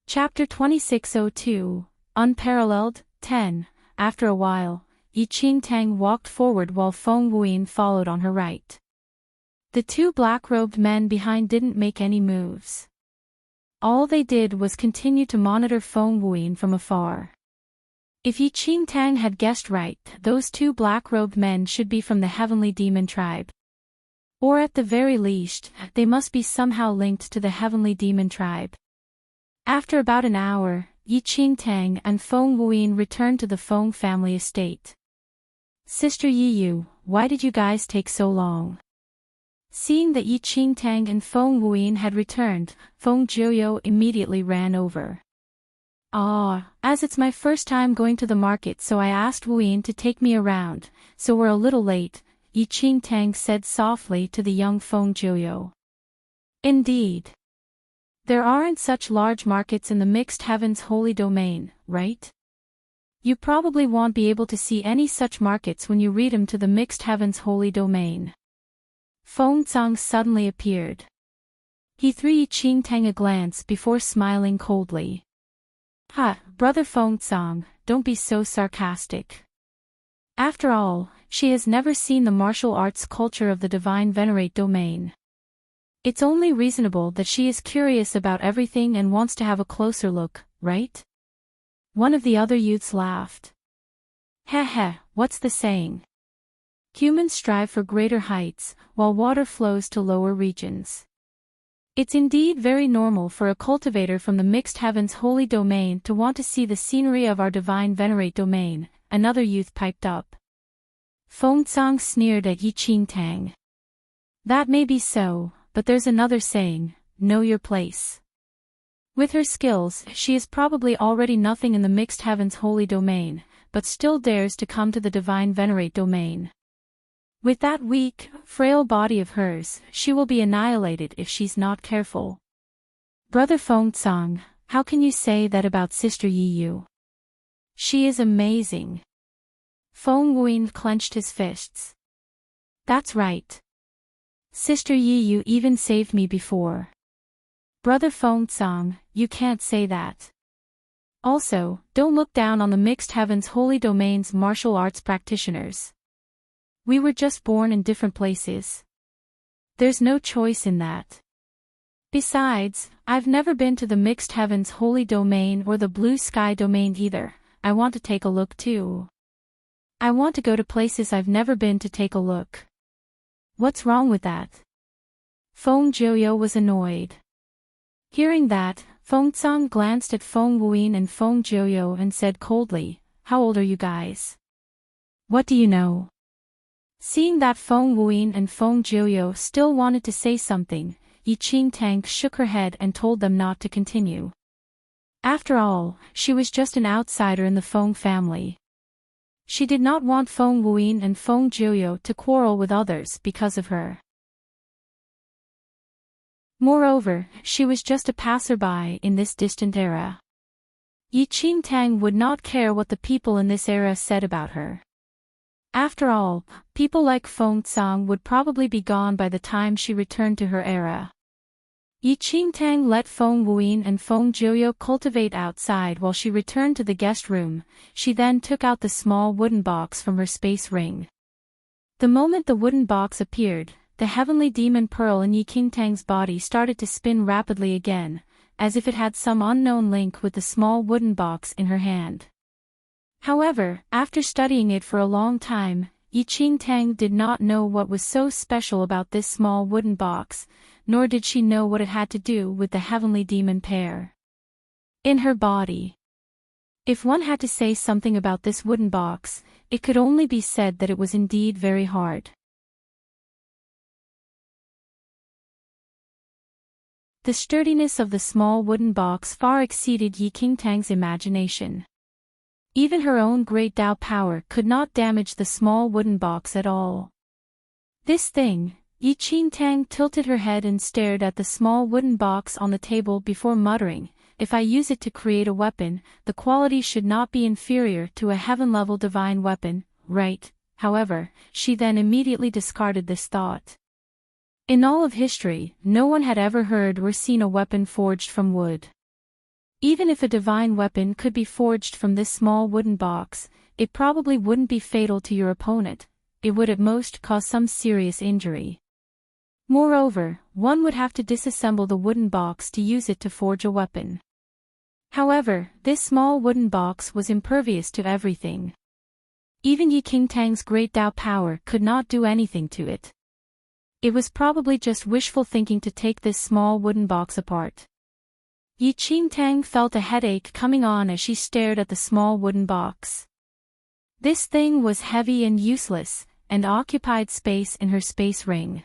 Chapter 2602, Unparalleled, 10. After a while, Yi Qingtang walked forward while Feng Wuyin followed on her right. The two black-robed men behind didn't make any moves. All they did was continue to monitor Feng Wuyin from afar. If Yi Qingtang had guessed right, those two black-robed men should be from the heavenly demon tribe. Or at the very least, they must be somehow linked to the heavenly demon tribe. After about an hour, Yi Qingtang and Feng Wuyin returned to the Feng family estate. Sister Yiyu, why did you guys take so long? Seeing that Yi Qingtang and Feng Wuyin had returned, Feng Jiuyou immediately ran over. As it's my first time going to the market, so I asked Wuyin to take me around, so we're a little late, Yi Qingtang said softly to the young Feng Jiuyou. Indeed. There aren't such large markets in the Mixed Heavens Holy Domain, right? You probably won't be able to see any such markets when you read them to the Mixed Heavens Holy Domain. Feng Zhang suddenly appeared. He threw Enchanting a glance before smiling coldly. "Ha, brother Feng Zhang, don't be so sarcastic. After all, she has never seen the martial arts culture of the Divine Venerate domain. It's only reasonable that she is curious about everything and wants to have a closer look, right?" One of the other youths laughed. "Heh heh, what's the saying? Humans strive for greater heights, while water flows to lower regions. It's indeed very normal for a cultivator from the Mixed Heavens Holy Domain to want to see the scenery of our Divine Venerate domain," another youth piped up. Feng Zhang sneered at Enchanting. "That may be so, but there's another saying, know your place. With her skills, she is probably already nothing in the Mixed Heavens Holy Domain, but still dares to come to the Divine Venerate domain. With that weak, frail body of hers, she will be annihilated if she's not careful." "Brother Feng Zhang, how can you say that about Sister Yi Yu? She is amazing." Feng Wuyin clenched his fists. "That's right. Sister Yi Yu even saved me before." "Brother Feng Zhang, you can't say that. Also, don't look down on the Mixed Heavens Holy Domain's martial arts practitioners. We were just born in different places. There's no choice in that. Besides, I've never been to the Mixed Heavens Holy Domain or the Blue Sky Domain either. I want to take a look too. I want to go to places I've never been to take a look. What's wrong with that?" Feng Jiuyo was annoyed. Hearing that, Feng Zhang glanced at Feng Wuyin and Feng Jiuyo and said coldly, "How old are you guys? What do you know?" Seeing that Feng Wuyin and Feng Jiuyo still wanted to say something, Enchanting shook her head and told them not to continue. After all, she was just an outsider in the Feng family. She did not want Feng Wuyin and Feng Jiuyo to quarrel with others because of her. Moreover, she was just a passerby in this distant era. Enchanting would not care what the people in this era said about her. After all, people like Feng Zhang would probably be gone by the time she returned to her era. Enchanting let Feng Wuyin and Feng Jiuyo cultivate outside while she returned to the guest room. She then took out the small wooden box from her space ring. The moment the wooden box appeared, the heavenly demon pearl in Enchanting's body started to spin rapidly again, as if it had some unknown link with the small wooden box in her hand. However, after studying it for a long time, Enchanting did not know what was so special about this small wooden box, nor did she know what it had to do with the heavenly demon pair in her body. If one had to say something about this wooden box, it could only be said that it was indeed very hard. The sturdiness of the small wooden box far exceeded Enchanting's imagination. Even her own great Tao power could not damage the small wooden box at all. This thing, Enchanting tilted her head and stared at the small wooden box on the table before muttering, "If I use it to create a weapon, the quality should not be inferior to a heaven-level divine weapon, right?" However, she then immediately discarded this thought. In all of history, no one had ever heard or seen a weapon forged from wood. Even if a divine weapon could be forged from this small wooden box, it probably wouldn't be fatal to your opponent. It would at most cause some serious injury. Moreover, one would have to disassemble the wooden box to use it to forge a weapon. However, this small wooden box was impervious to everything. Even Enchanting's great Tao power could not do anything to it. It was probably just wishful thinking to take this small wooden box apart. Enchanting felt a headache coming on as she stared at the small wooden box. This thing was heavy and useless, and occupied space in her space ring.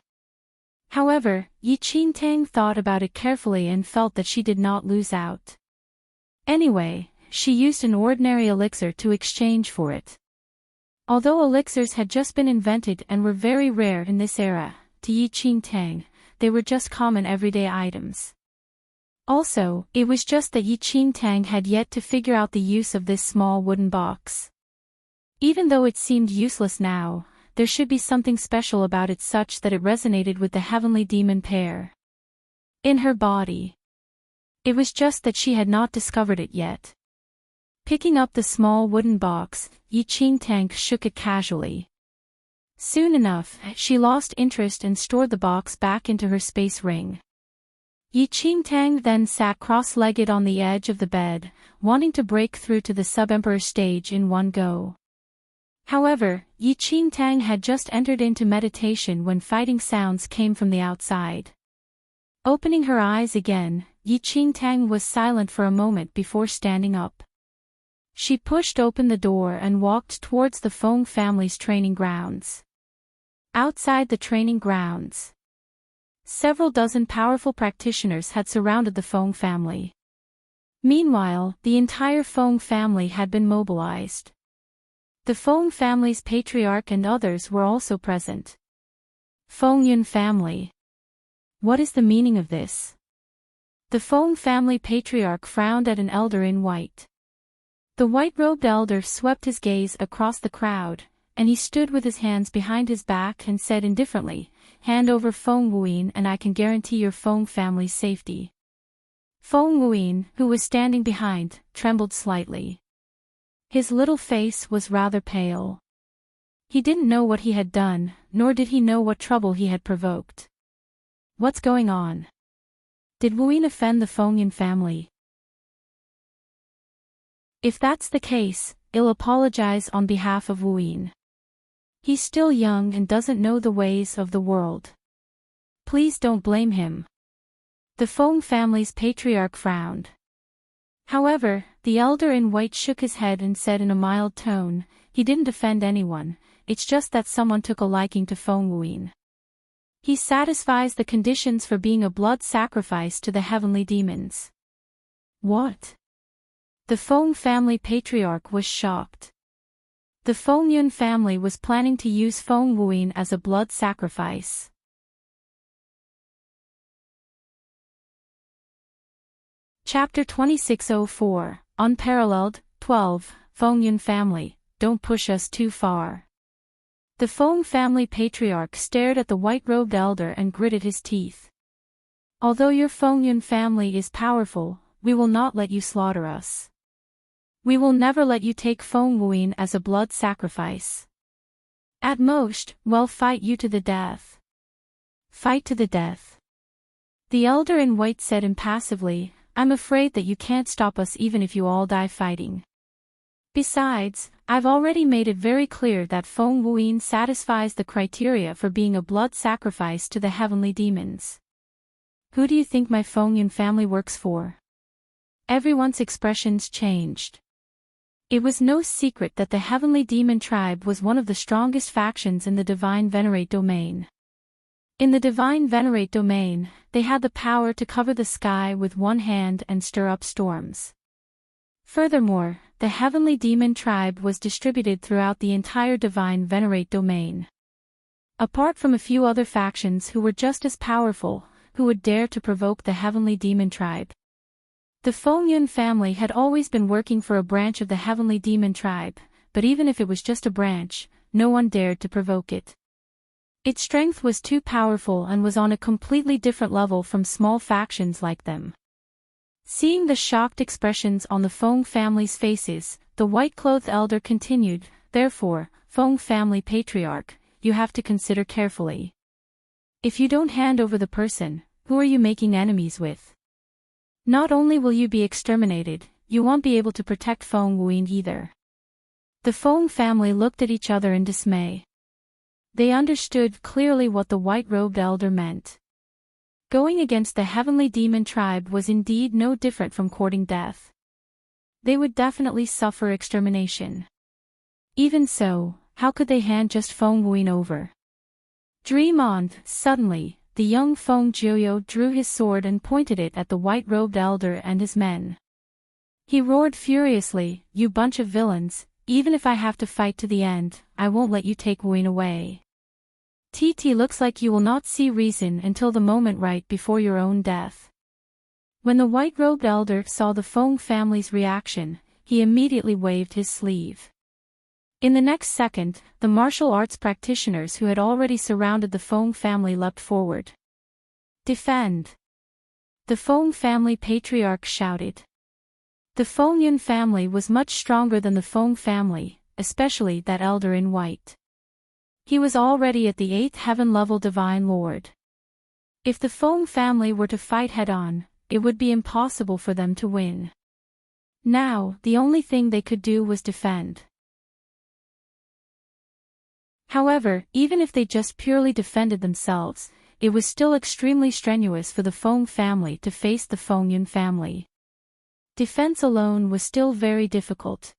However, Enchanting thought about it carefully and felt that she did not lose out. Anyway, she used an ordinary elixir to exchange for it. Although elixirs had just been invented and were very rare in this era, to Enchanting, they were just common everyday items. Also, it was just that Enchanting had yet to figure out the use of this small wooden box. Even though it seemed useless now, there should be something special about it such that it resonated with the heavenly demon pair in her body. It was just that she had not discovered it yet. Picking up the small wooden box, Enchanting shook it casually. Soon enough, she lost interest and stored the box back into her space ring. Enchanting then sat cross-legged on the edge of the bed, wanting to break through to the sub-emperor stage in one go. However, Enchanting had just entered into meditation when fighting sounds came from the outside. Opening her eyes again, Enchanting was silent for a moment before standing up. She pushed open the door and walked towards the Feng family's training grounds. Outside the training grounds, several dozen powerful practitioners had surrounded the Feng family. Meanwhile, the entire Feng family had been mobilized. The Feng family's patriarch and others were also present. Feng Yun family. What is the meaning of this? The Feng family patriarch frowned at an elder in white. The white-robed elder swept his gaze across the crowd, and he stood with his hands behind his back and said indifferently, "Hand over Feng Wuyin and I can guarantee your Feng family's safety." Feng Wuyin, who was standing behind, trembled slightly. His little face was rather pale. He didn't know what he had done, nor did he know what trouble he had provoked. What's going on? Did Wuyin offend the Feng Yun family? If that's the case, I'll apologize on behalf of Wuyin. He's still young and doesn't know the ways of the world. Please don't blame him. The Feng family's patriarch frowned. However, the elder in white shook his head and said in a mild tone, "He didn't offend anyone, it's just that someone took a liking to Feng Wuyin. He satisfies the conditions for being a blood sacrifice to the heavenly demons." What? The Feng family patriarch was shocked. The Feng Yun family was planning to use Feng Wuyin as a blood sacrifice. Chapter 2604, Unparalleled, 12, Feng Yun family, don't push us too far. The Feng family patriarch stared at the white-robed elder and gritted his teeth. Although your Feng Yun family is powerful, we will not let you slaughter us. We will never let you take Feng Wuyin as a blood sacrifice. At most, we'll fight you to the death. Fight to the death. The elder in white said impassively, "I'm afraid that you can't stop us even if you all die fighting. Besides, I've already made it very clear that Feng Wuyin satisfies the criteria for being a blood sacrifice to the heavenly demons. Who do you think my Feng Yun family works for?" Everyone's expressions changed. It was no secret that the heavenly demon tribe was one of the strongest factions in the Divine Venerate domain. In the Divine Venerate domain, they had the power to cover the sky with one hand and stir up storms. Furthermore, the heavenly demon tribe was distributed throughout the entire Divine Venerate domain. Apart from a few other factions who were just as powerful, who would dare to provoke the heavenly demon tribe. The Feng Yun family had always been working for a branch of the heavenly demon tribe, but even if it was just a branch, no one dared to provoke it. Its strength was too powerful and was on a completely different level from small factions like them. Seeing the shocked expressions on the Feng family's faces, the white-clothed elder continued, "Therefore, Feng family patriarch, you have to consider carefully. If you don't hand over the person, who are you making enemies with? Not only will you be exterminated, you won't be able to protect Feng Wuyin either." The Feng family looked at each other in dismay. They understood clearly what the white-robed elder meant. Going against the heavenly demon tribe was indeed no different from courting death. They would definitely suffer extermination. Even so, how could they hand just Feng Wuyin over? Dream on. Suddenly, the young Feng Jiuyo drew his sword and pointed it at the white-robed elder and his men. He roared furiously, "You bunch of villains, even if I have to fight to the end, I won't let you take Wuyin away. TT looks like you will not see reason until the moment right before your own death." When the white-robed elder saw the Feng family's reaction, he immediately waved his sleeve. In the next second, the martial arts practitioners who had already surrounded the Feng family leapt forward. Defend! The Feng family patriarch shouted. The Feng Yun family was much stronger than the Feng family, especially that elder in white. He was already at the 8th heaven-level divine lord. If the Feng family were to fight head-on, it would be impossible for them to win. Now, the only thing they could do was defend. However, even if they just purely defended themselves, it was still extremely strenuous for the Feng family to face the Feng Yun family. Defense alone was still very difficult.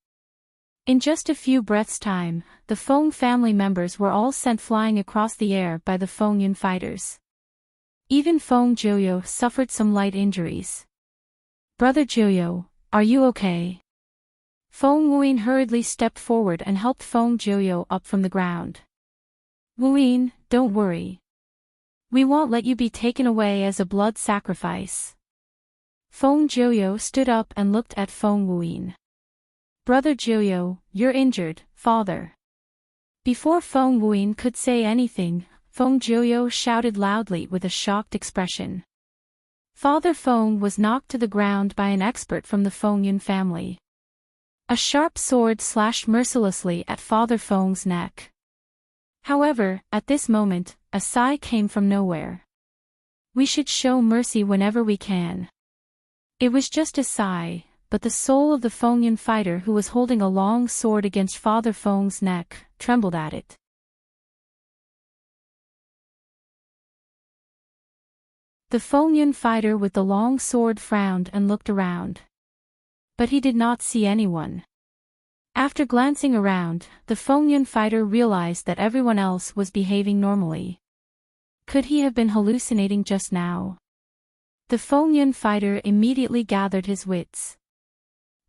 In just a few breaths' time, the Feng family members were all sent flying across the air by the Feng Yun fighters. Even Feng Jiuyo suffered some light injuries. Brother Jiuyo, are you okay? Feng Wuyin hurriedly stepped forward and helped Feng Jiuyo up from the ground. Wuyin, don't worry. We won't let you be taken away as a blood sacrifice. Feng Jiuyo stood up and looked at Feng Wuyin. Brother Jiuyo, you're injured, father. Before Feng Wuyin could say anything, Feng Jiuyo shouted loudly with a shocked expression. Father Feng was knocked to the ground by an expert from the Feng Yun family. A sharp sword slashed mercilessly at Father Feng's neck. However, at this moment, a sigh came from nowhere. We should show mercy whenever we can. It was just a sigh, but the soul of the Feng Yun fighter who was holding a long sword against Father Feng's neck trembled at it. The Feng Yun fighter with the long sword frowned and looked around. But he did not see anyone. After glancing around, the Feng Yun fighter realized that everyone else was behaving normally. Could he have been hallucinating just now? The Feng Yun fighter immediately gathered his wits.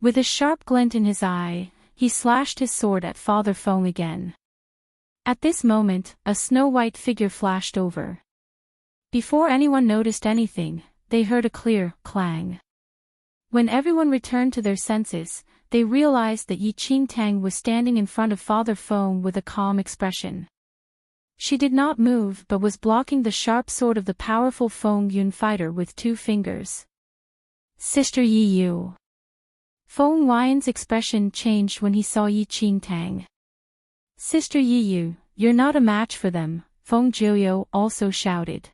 With a sharp glint in his eye, he slashed his sword at Father Feng again. At this moment, a snow-white figure flashed over. Before anyone noticed anything, they heard a clear clang. When everyone returned to their senses, they realized that Enchanting was standing in front of Father Feng with a calm expression. She did not move but was blocking the sharp sword of the powerful Feng Yun fighter with 2 fingers. Sister Yi Yu. Feng Yuan's expression changed when he saw Enchanting. Sister Yi Yu, you're not a match for them, Feng Jiuyo also shouted.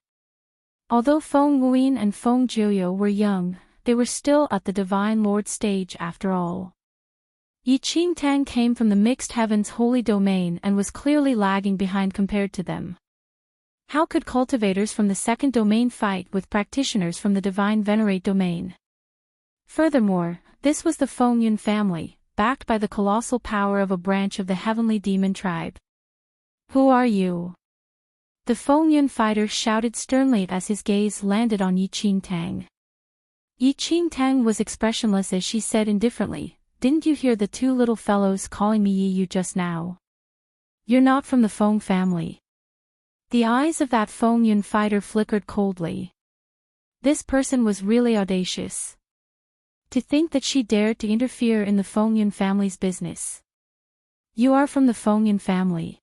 Although Feng Wuyin and Feng Jiuyo were young, they were still at the Divine Lord stage after all. Enchanting came from the Mixed Heavens Holy Domain and was clearly lagging behind compared to them. How could cultivators from the Second Domain fight with practitioners from the Divine Venerate Domain? Furthermore, this was the Feng Yun family, backed by the colossal power of a branch of the Heavenly Demon tribe. Who are you? The Feng Yun fighter shouted sternly as his gaze landed on Enchanting. Enchanting was expressionless as she said indifferently, Didn't you hear the 2 little fellows calling me Yi Yu just now? You're not from the Feng family. The eyes of that Feng Yun fighter flickered coldly. This person was really audacious. To think that she dared to interfere in the Feng Yun family's business. You are from the Feng Yun family.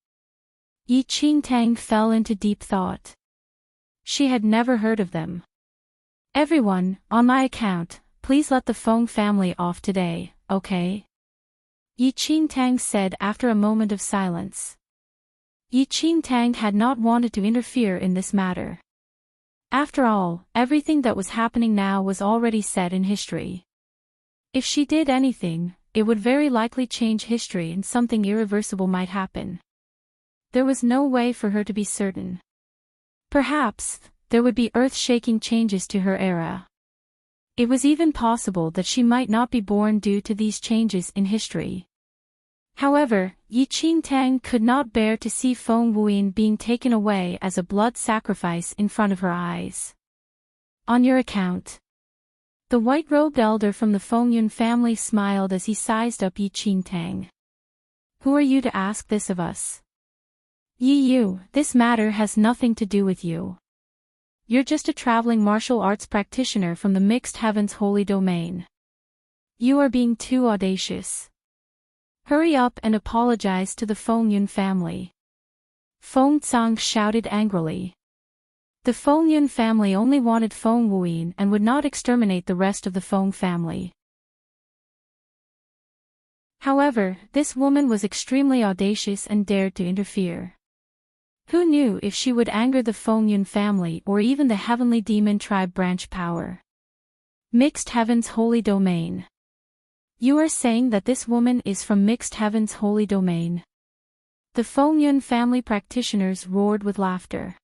Enchanting fell into deep thought. She had never heard of them. Everyone, on my account, please let the Feng family off today, okay? Enchanting said after a moment of silence. Enchanting had not wanted to interfere in this matter. After all, everything that was happening now was already set in history. If she did anything, it would very likely change history and something irreversible might happen. There was no way for her to be certain. Perhaps, there would be earth-shaking changes to her era. It was even possible that she might not be born due to these changes in history. However, Enchanting could not bear to see Feng Wuyin being taken away as a blood sacrifice in front of her eyes. On your account. The white-robed elder from the Feng Yun family smiled as he sized up Enchanting. Who are you to ask this of us? Yi Yu, this matter has nothing to do with you. You're just a traveling martial arts practitioner from the Mixed Heavens Holy Domain. You are being too audacious. Hurry up and apologize to the Feng Yun family. Feng Tsang shouted angrily. The Feng Yun family only wanted Feng Wuyin and would not exterminate the rest of the Feng family. However, this woman was extremely audacious and dared to interfere. Who knew if she would anger the Feng Yun family or even the Heavenly Demon Tribe branch power? Mixed Heaven's Holy Domain. You are saying that this woman is from Mixed Heaven's Holy Domain? The Feng Yun family practitioners roared with laughter.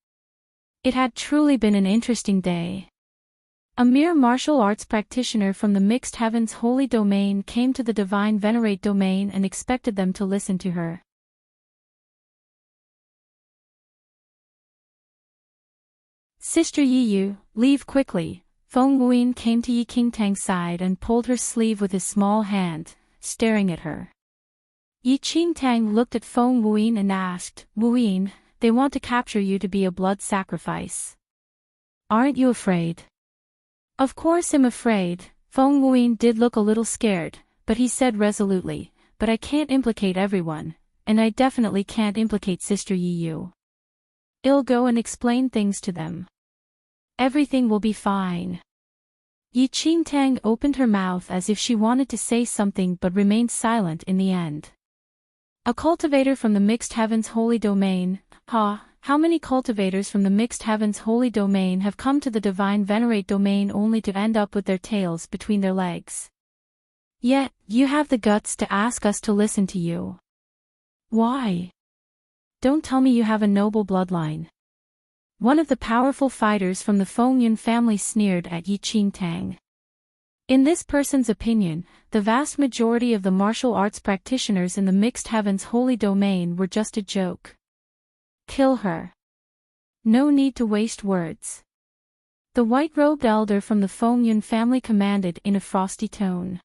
It had truly been an interesting day. A mere martial arts practitioner from the Mixed Heaven's Holy Domain came to the Divine Venerate Domain and expected them to listen to her. Sister Yi Yu, leave quickly. Feng Wuyin came to Yi Qingtang's side and pulled her sleeve with his small hand, staring at her. Yi Qingtang looked at Feng Wuyin and asked, Wuyin, they want to capture you to be a blood sacrifice. Aren't you afraid? Of course I'm afraid. Feng Wuyin did look a little scared, but he said resolutely, but I can't implicate everyone, and I definitely can't implicate Sister Yi Yu. I'll go and explain things to them. Everything will be fine. Yi Qingtang opened her mouth as if she wanted to say something but remained silent in the end. A cultivator from the Mixed Heaven's Holy Domain. How many cultivators from the Mixed Heaven's Holy Domain have come to the Divine Venerate Domain only to end up with their tails between their legs? Yet, you have the guts to ask us to listen to you. Why? Don't tell me you have a noble bloodline. One of the powerful fighters from the Feng Yun family sneered at Yi Qingtang. In this person's opinion, the vast majority of the martial arts practitioners in the Mixed Heaven's Holy Domain were just a joke. Kill her. No need to waste words. The white-robed elder from the Feng Yun family commanded in a frosty tone.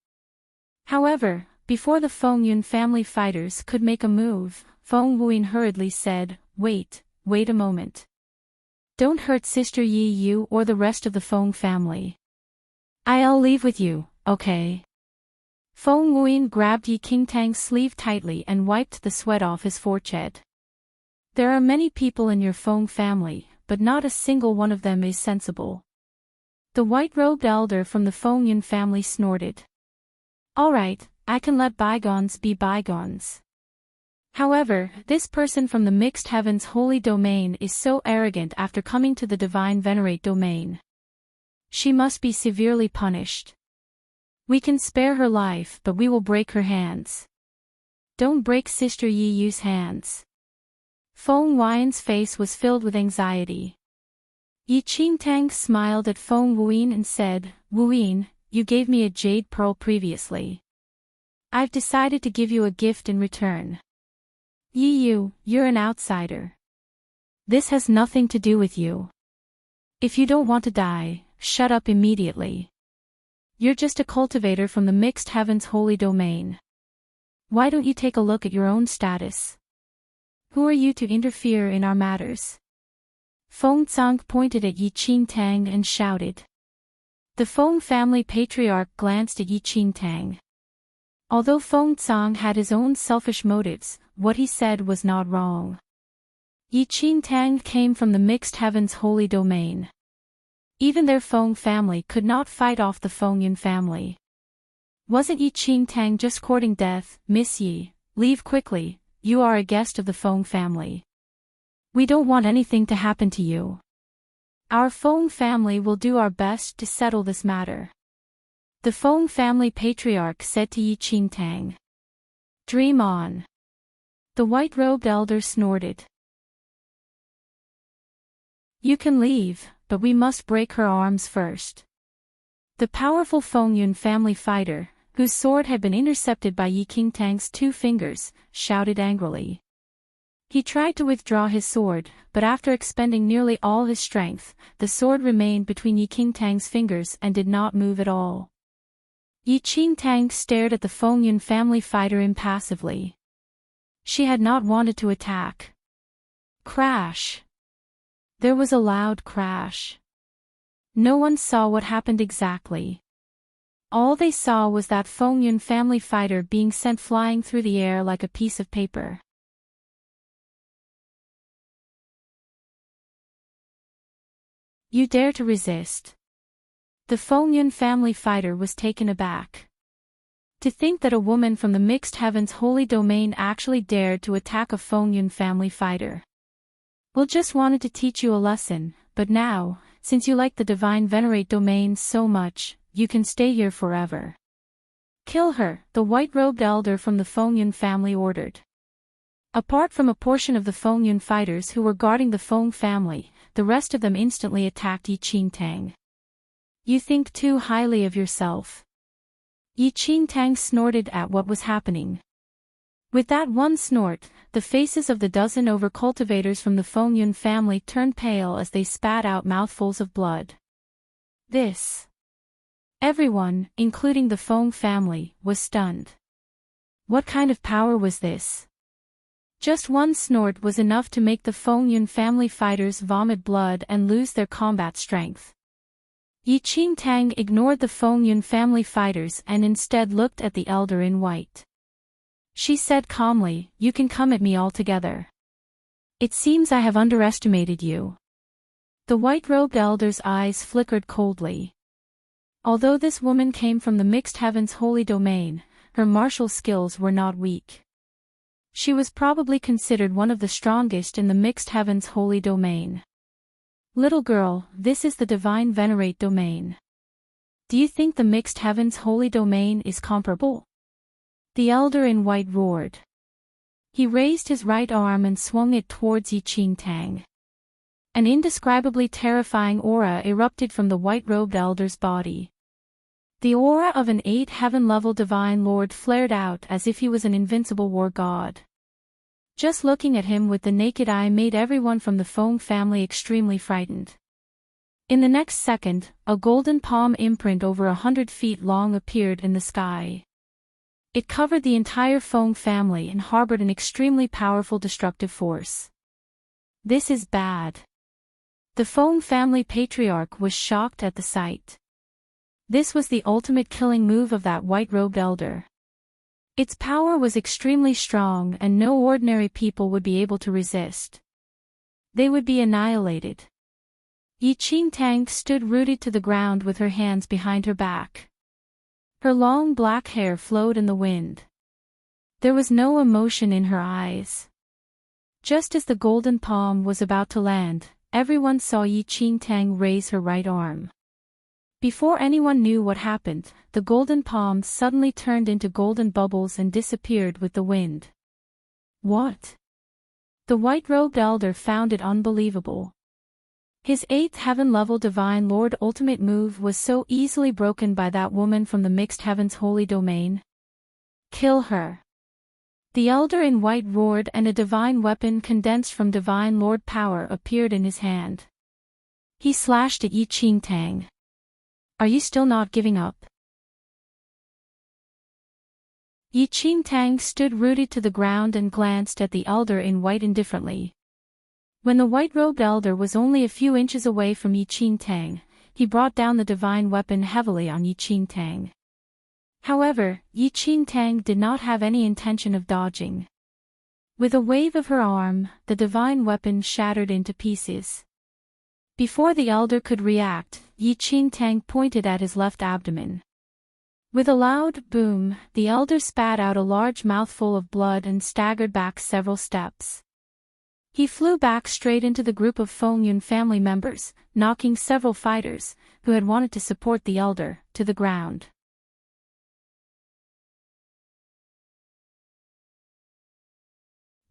However, before the Feng Yun family fighters could make a move, Feng Wuyin hurriedly said, wait a moment. Don't hurt Sister Yi Yu or the rest of the Feng family. I'll leave with you, okay? Feng Wuyin grabbed Yi Qingtang's sleeve tightly and wiped the sweat off his forehead. There are many people in your Feng family, but not a single one of them is sensible. The white-robed elder from the Feng Yun family snorted. All right, I can let bygones be bygones. However, this person from the Mixed Heaven's Holy Domain is so arrogant after coming to the Divine Venerate Domain. She must be severely punished. We can spare her life, but we will break her hands. Don't break Sister Yi Yu's hands. Feng Wuyin's face was filled with anxiety. Yi Qingtang smiled at Feng Wuyin and said, Wuyin, you gave me a jade pearl previously. I've decided to give you a gift in return. Yi Yu, you're an outsider. This has nothing to do with you. If you don't want to die, shut up immediately. You're just a cultivator from the Mixed Heaven's Holy Domain. Why don't you take a look at your own status? Who are you to interfere in our matters? Feng Tsang pointed at Yi Qingtang and shouted. The Feng family patriarch glanced at Yi Qingtang. Although Feng Tsang had his own selfish motives, what he said was not wrong. Yi Qingtang came from the Mixed Heaven's Holy Domain. Even their Feng family could not fight off the Feng Yun family. Wasn't Yi Qingtang just courting death? Miss Yi, leave quickly, you are a guest of the Feng family. We don't want anything to happen to you. Our Feng family will do our best to settle this matter. The Feng family patriarch said to Yi Qingtang. Dream on. The white-robed elder snorted. You can leave, but we must break her arms first. The powerful Feng Yun family fighter, whose sword had been intercepted by Yi Qingtang's 2 fingers, shouted angrily. He tried to withdraw his sword, but after expending nearly all his strength, the sword remained between Yi Qingtang's fingers and did not move at all. Yi Qingtang stared at the Feng Yun family fighter impassively. She had not wanted to attack. Crash! There was a loud crash. No one saw what happened exactly. All they saw was that Feng family fighter being sent flying through the air like a piece of paper. You dare to resist? The Feng family fighter was taken aback. To think that a woman from the Mixed Heavens Holy Domain actually dared to attack a Feng family fighter. Well, just wanted to teach you a lesson, but now, since you like the Divine Venerate Domain so much, you can stay here forever. Kill her, the white-robed elder from the Feng family ordered. Apart from a portion of the Feng fighters who were guarding the Feng family, the rest of them instantly attacked Enchanting. You think too highly of yourself. Enchanting snorted at what was happening. With that one snort, the faces of the dozen over-cultivators from the Feng family turned pale as they spat out mouthfuls of blood. Everyone, including the Feng family, was stunned. What kind of power was this? Just one snort was enough to make the Feng family fighters vomit blood and lose their combat strength. Enchanting ignored the Feng family fighters and instead looked at the elder in white. She said calmly, "You can come at me all together. It seems I have underestimated you." The white-robed elder's eyes flickered coldly. Although this woman came from the Mixed Heavens Holy Domain, her martial skills were not weak. She was probably considered one of the strongest in the Mixed Heavens Holy Domain. Little girl, this is the Divine Venerate Domain. Do you think the Mixed Heavens Holy Domain is comparable? The elder in white roared. He raised his right arm and swung it towards Enchanting. An indescribably terrifying aura erupted from the white-robed elder's body. The aura of an 8 heaven-level divine lord flared out as if he was an invincible war god. Just looking at him with the naked eye made everyone from the Feng family extremely frightened. In the next second, a golden palm imprint over 100 feet long appeared in the sky. It covered the entire Feng family and harbored an extremely powerful destructive force. This is bad. The Feng family patriarch was shocked at the sight. This was the ultimate killing move of that white-robed elder. Its power was extremely strong and no ordinary people would be able to resist. They would be annihilated. Enchanting stood rooted to the ground with her hands behind her back. Her long black hair flowed in the wind. There was no emotion in her eyes. Just as the golden palm was about to land, everyone saw Enchanting raise her right arm. Before anyone knew what happened, the golden palm suddenly turned into golden bubbles and disappeared with the wind. What? The white-robed elder found it unbelievable. His 8th heaven-level divine lord ultimate move was so easily broken by that woman from the Mixed Heavens Holy Domain. Kill her. The elder in white roared and a divine weapon condensed from divine lord power appeared in his hand. He slashed at Enchanting. Are you still not giving up? Enchanting stood rooted to the ground and glanced at the elder in white indifferently. When the white-robed elder was only a few inches away from Enchanting, he brought down the divine weapon heavily on Enchanting. However, Enchanting did not have any intention of dodging. With a wave of her arm, the divine weapon shattered into pieces. Before the elder could react, Enchanting pointed at his left abdomen. With a loud boom, the elder spat out a large mouthful of blood and staggered back several steps. He flew back straight into the group of Feng family members, knocking several fighters, who had wanted to support the elder, to the ground.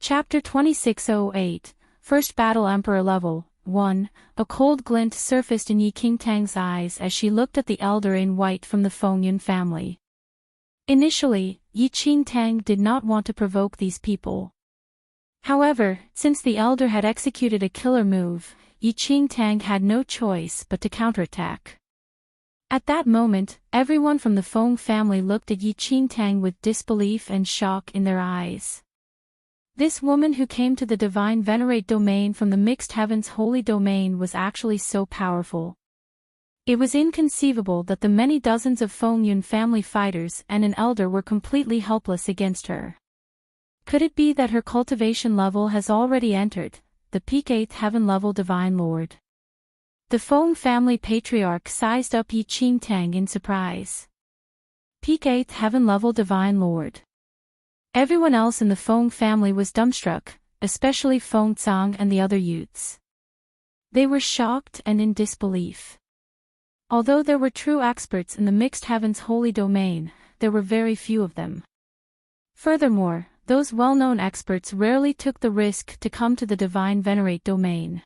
Chapter 2608, First Battle Emperor Level 1. A cold glint surfaced in Enchanting's eyes as she looked at the elder in white from the Feng family. Initially, Enchanting did not want to provoke these people. However, since the elder had executed a killer move, Enchanting had no choice but to counterattack. At that moment, everyone from the Feng family looked at Enchanting with disbelief and shock in their eyes. This woman who came to the Divine Venerate Domain from the Mixed Heavens Holy Domain was actually so powerful. It was inconceivable that the many dozens of Feng Yun family fighters and an elder were completely helpless against her. Could it be that her cultivation level has already entered the peak 8th heaven level Divine Lord? The Feng family patriarch sized up Yi Qingtang in surprise. Peak 8th heaven level Divine Lord. Everyone else in the Feng family was dumbstruck, especially Feng Tsang and the other youths. They were shocked and in disbelief. Although there were true experts in the mixed heavens holy domain, there were very few of them. Furthermore, those well-known experts rarely took the risk to come to the divine venerate domain.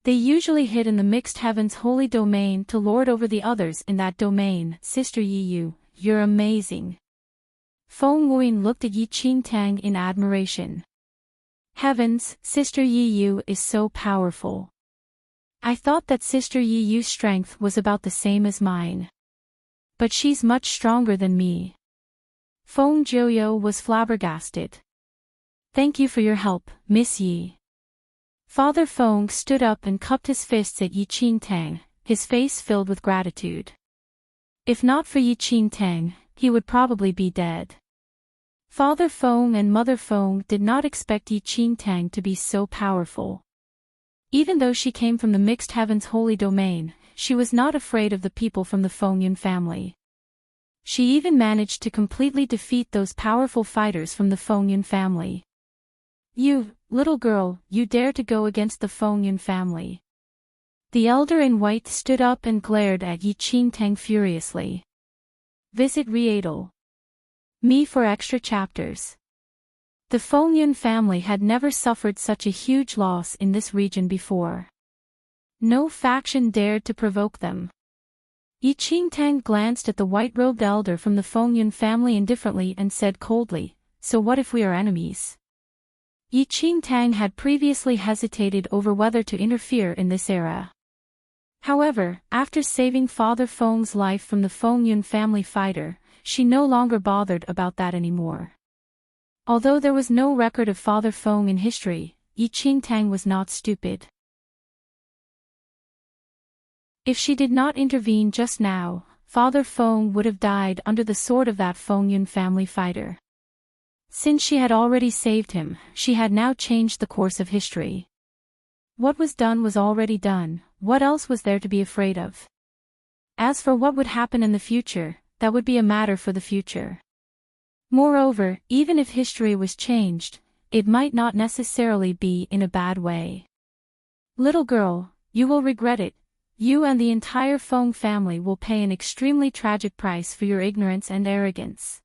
They usually hid in the mixed heavens holy domain to lord over the others in that domain. Sister Yi Yu, you're amazing. Feng Wuyin looked at Yi Qingtang in admiration. Heavens, Sister Yi Yu is so powerful. I thought that Sister Yi Yu's strength was about the same as mine. But she's much stronger than me. Feng Jiuyou was flabbergasted. Thank you for your help, Miss Yi. Father Feng stood up and cupped his fists at Yi Qingtang, his face filled with gratitude. If not for Yi Qingtang, he would probably be dead. Father Feng and Mother Feng did not expect Yi Qingtang to be so powerful. Even though she came from the mixed heavens holy domain, she was not afraid of the people from the Feng Yun family. She even managed to completely defeat those powerful fighters from the Feng Yun family. You, little girl, you dare to go against the Feng Yun family. The elder in white stood up and glared at Yi Qingtang furiously. Visit Readle. Me for extra chapters. The Feng Yun family had never suffered such a huge loss in this region before. No faction dared to provoke them. Yi Qingtang glanced at the white-robed elder from the Feng Yun family indifferently and said coldly, "So what if we are enemies?" Yi Qingtang had previously hesitated over whether to interfere in this era. However, after saving Father Feng's life from the Feng Yun family fighter, she no longer bothered about that anymore. Although there was no record of Father Feng in history, Yi Qingtang was not stupid. If she did not intervene just now, Father Feng would have died under the sword of that Feng Yun family fighter. Since she had already saved him, she had now changed the course of history. What was done was already done, what else was there to be afraid of? As for what would happen in the future, that would be a matter for the future. Moreover, even if history was changed, it might not necessarily be in a bad way. Little girl, you will regret it. You and the entire Feng family will pay an extremely tragic price for your ignorance and arrogance.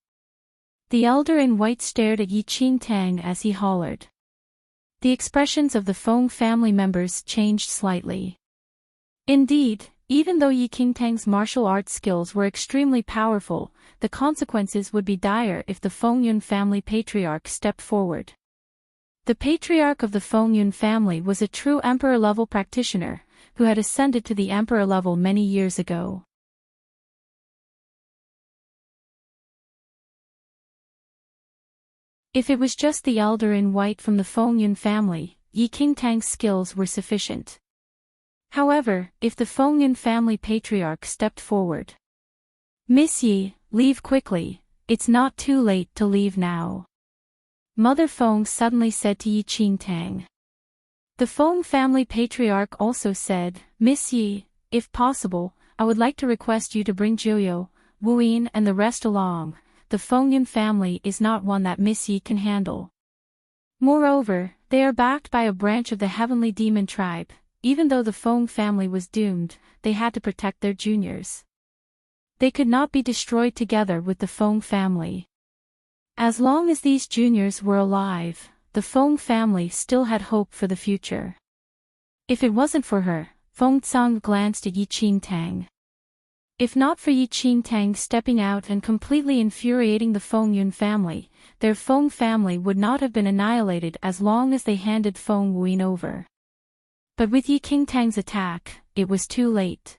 The elder in white stared at Yi Qingtang as he hollered. The expressions of the Feng family members changed slightly. Indeed, even though Yi Qingtang's martial arts skills were extremely powerful, the consequences would be dire if the Feng Yun family patriarch stepped forward. The patriarch of the Feng Yun family was a true emperor-level practitioner, who had ascended to the emperor level many years ago. If it was just the elder in white from the Feng Yun family, Yi Qingtang's skills were sufficient. However, if the Feng Yun family patriarch stepped forward. Miss Yi, leave quickly, it's not too late to leave now. Mother Feng suddenly said to Yi Qingtang. The Feng family patriarch also said, Miss Yi, if possible, I would like to request you to bring Jiuyou, Wuyin and the rest along. The Feng Yun family is not one that Miss Yi can handle. Moreover, they are backed by a branch of the heavenly demon tribe. Even though the Feng family was doomed, they had to protect their juniors. They could not be destroyed together with the Feng family. As long as these juniors were alive, the Feng family still had hope for the future. If it wasn't for her, Feng Tsang glanced at Yi Qingtang. If not for Yi Qingtang stepping out and completely infuriating the Feng Yun family, their Feng family would not have been annihilated as long as they handed Feng Wuyin over. But with Yi Qingtang's attack, it was too late.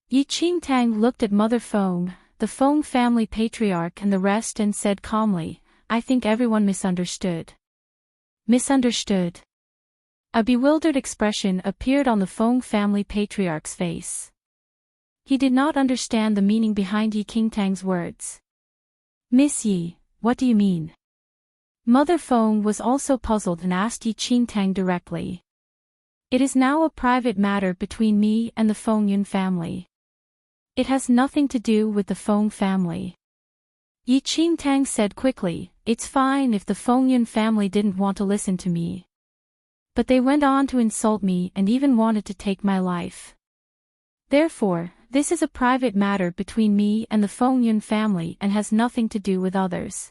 Yi Qingtang looked at Mother Feng, the Feng family patriarch and the rest and said calmly, I think everyone misunderstood. Misunderstood? A bewildered expression appeared on the Feng family patriarch's face. He did not understand the meaning behind Yi Qingtang's words. Miss Yi, what do you mean? Mother Feng was also puzzled and asked Yi Qingtang directly. It is now a private matter between me and the Fengyun family. It has nothing to do with the Feng family. Yi Qingtang said quickly, it's fine if the Fengyun family didn't want to listen to me. But they went on to insult me and even wanted to take my life. Therefore, this is a private matter between me and the Fengyun family and has nothing to do with others.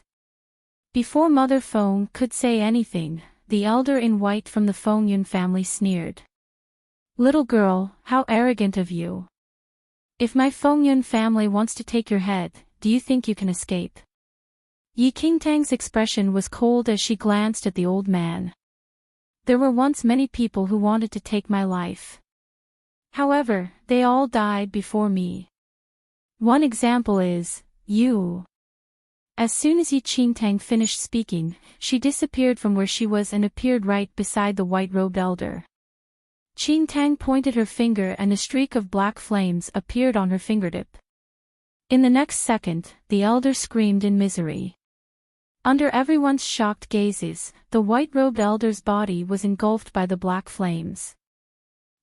Before Mother Feng could say anything, the elder in white from the Fengyun family sneered. Little girl, how arrogant of you. If my Fengyun family wants to take your head, do you think you can escape? Yi Qingtang's expression was cold as she glanced at the old man. There were once many people who wanted to take my life. However, they all died before me. One example is, you. As soon as Yi Qingtang finished speaking, she disappeared from where she was and appeared right beside the white-robed elder. Qingtang pointed her finger and a streak of black flames appeared on her fingertip. In the next second, the elder screamed in misery. Under everyone's shocked gazes, the white-robed elder's body was engulfed by the black flames.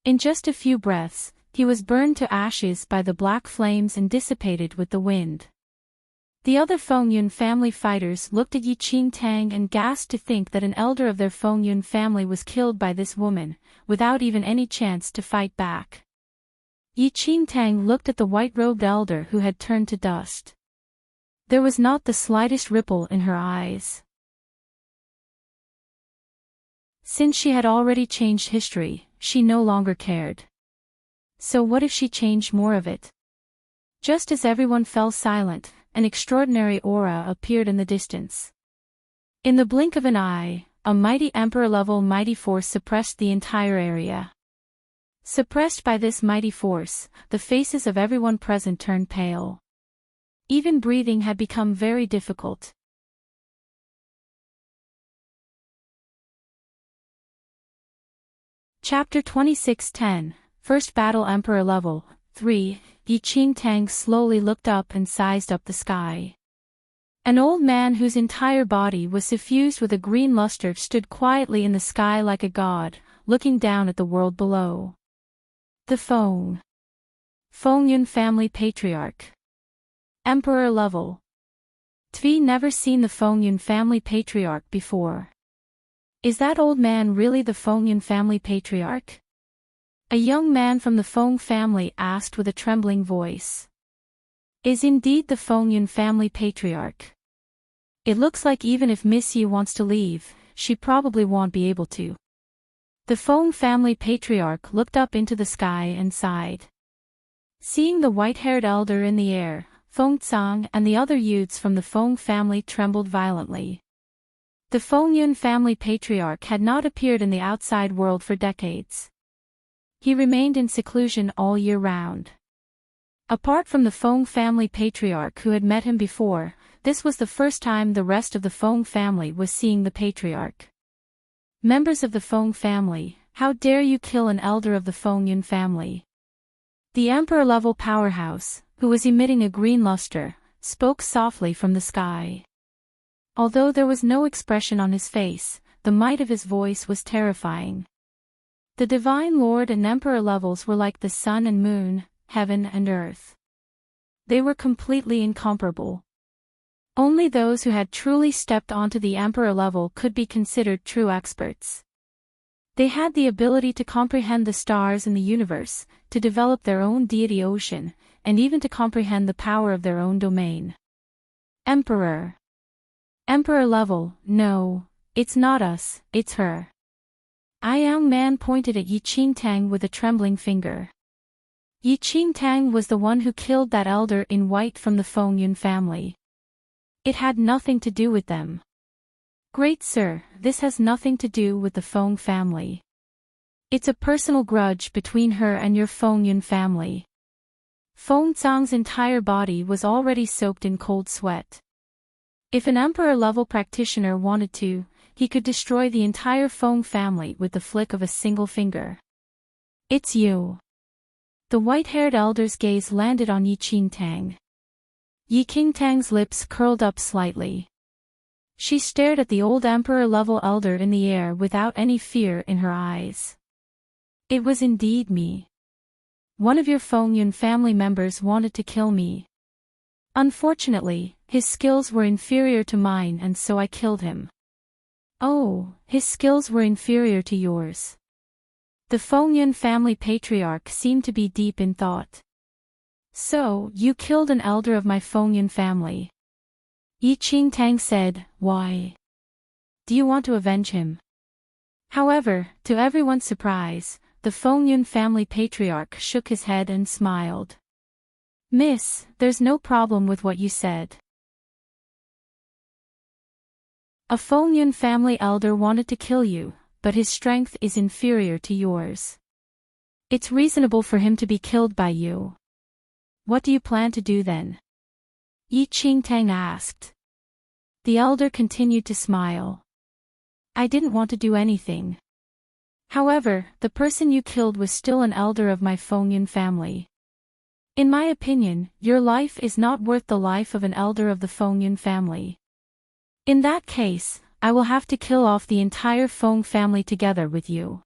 In just a few breaths, he was burned to ashes by the black flames and dissipated with the wind. The other Fengyun family fighters looked at Yi Qingtang and gasped to think that an elder of their Fengyun family was killed by this woman, without even any chance to fight back. Yi Qingtang looked at the white-robed elder who had turned to dust. There was not the slightest ripple in her eyes. Since she had already changed history, she no longer cared. So what if she changed more of it? Just as everyone fell silent, an extraordinary aura appeared in the distance. In the blink of an eye, a mighty emperor-level mighty force suppressed the entire area. Suppressed by this mighty force, the faces of everyone present turned pale. Even breathing had become very difficult. Chapter 26:10, First Battle Emperor Level 3. Yi Qingtang slowly looked up and sized up the sky. An old man whose entire body was suffused with a green luster stood quietly in the sky like a god, looking down at the world below. The Fengyun family patriarch. Emperor level. Tvi never seen the Fengyun family patriarch before. Is that old man really the Fengyun family patriarch? A young man from the Feng family asked with a trembling voice. Is indeed the Fengyun family patriarch. It looks like even if Miss Yi wants to leave, she probably won't be able to. The Feng family patriarch looked up into the sky and sighed. Seeing the white-haired elder in the air, Feng Tsang and the other youths from the Feng family trembled violently. The Fengyun family patriarch had not appeared in the outside world for decades. He remained in seclusion all year round. Apart from the Feng family patriarch who had met him before, this was the first time the rest of the Feng family was seeing the patriarch. Members of the Feng family, how dare you kill an elder of the Fengyun family? The emperor-level powerhouse, who was emitting a green luster, spoke softly from the sky. Although there was no expression on his face, the might of his voice was terrifying. The Divine Lord and Emperor levels were like the sun and moon, heaven and earth. They were completely incomparable. Only those who had truly stepped onto the Emperor level could be considered true experts. They had the ability to comprehend the stars in the universe, to develop their own deity ocean, and even to comprehend the power of their own domain. Emperor. Emperor level, no, it's not us, it's her. A young man pointed at Yi Qingtang with a trembling finger. Yi Qingtang was the one who killed that elder in white from the Fengyun family. It had nothing to do with them. Great sir, this has nothing to do with the Feng family. It's a personal grudge between her and your Fengyun family. Feng Zhang's entire body was already soaked in cold sweat. If an emperor-level practitioner wanted to, he could destroy the entire Feng family with the flick of a single finger. It's you. The white-haired elder's gaze landed on Enchanting. Enchanting's lips curled up slightly. She stared at the old emperor-level elder in the air without any fear in her eyes. It was indeed me. One of your Fengyun family members wanted to kill me. Unfortunately, his skills were inferior to mine and so I killed him. Oh, his skills were inferior to yours. The Fengyun family patriarch seemed to be deep in thought. So, you killed an elder of my Fengyun family. Enchanting said, why? Do you want to avenge him? However, to everyone's surprise, the Fengyun family patriarch shook his head and smiled. Miss, there's no problem with what you said. A Fengyun family elder wanted to kill you, but his strength is inferior to yours. It's reasonable for him to be killed by you. What do you plan to do then? Enchanting asked. The elder continued to smile. I didn't want to do anything. However, the person you killed was still an elder of my Fengyun family. In my opinion, your life is not worth the life of an elder of the Fengyun family. In that case, I will have to kill off the entire Feng family together with you.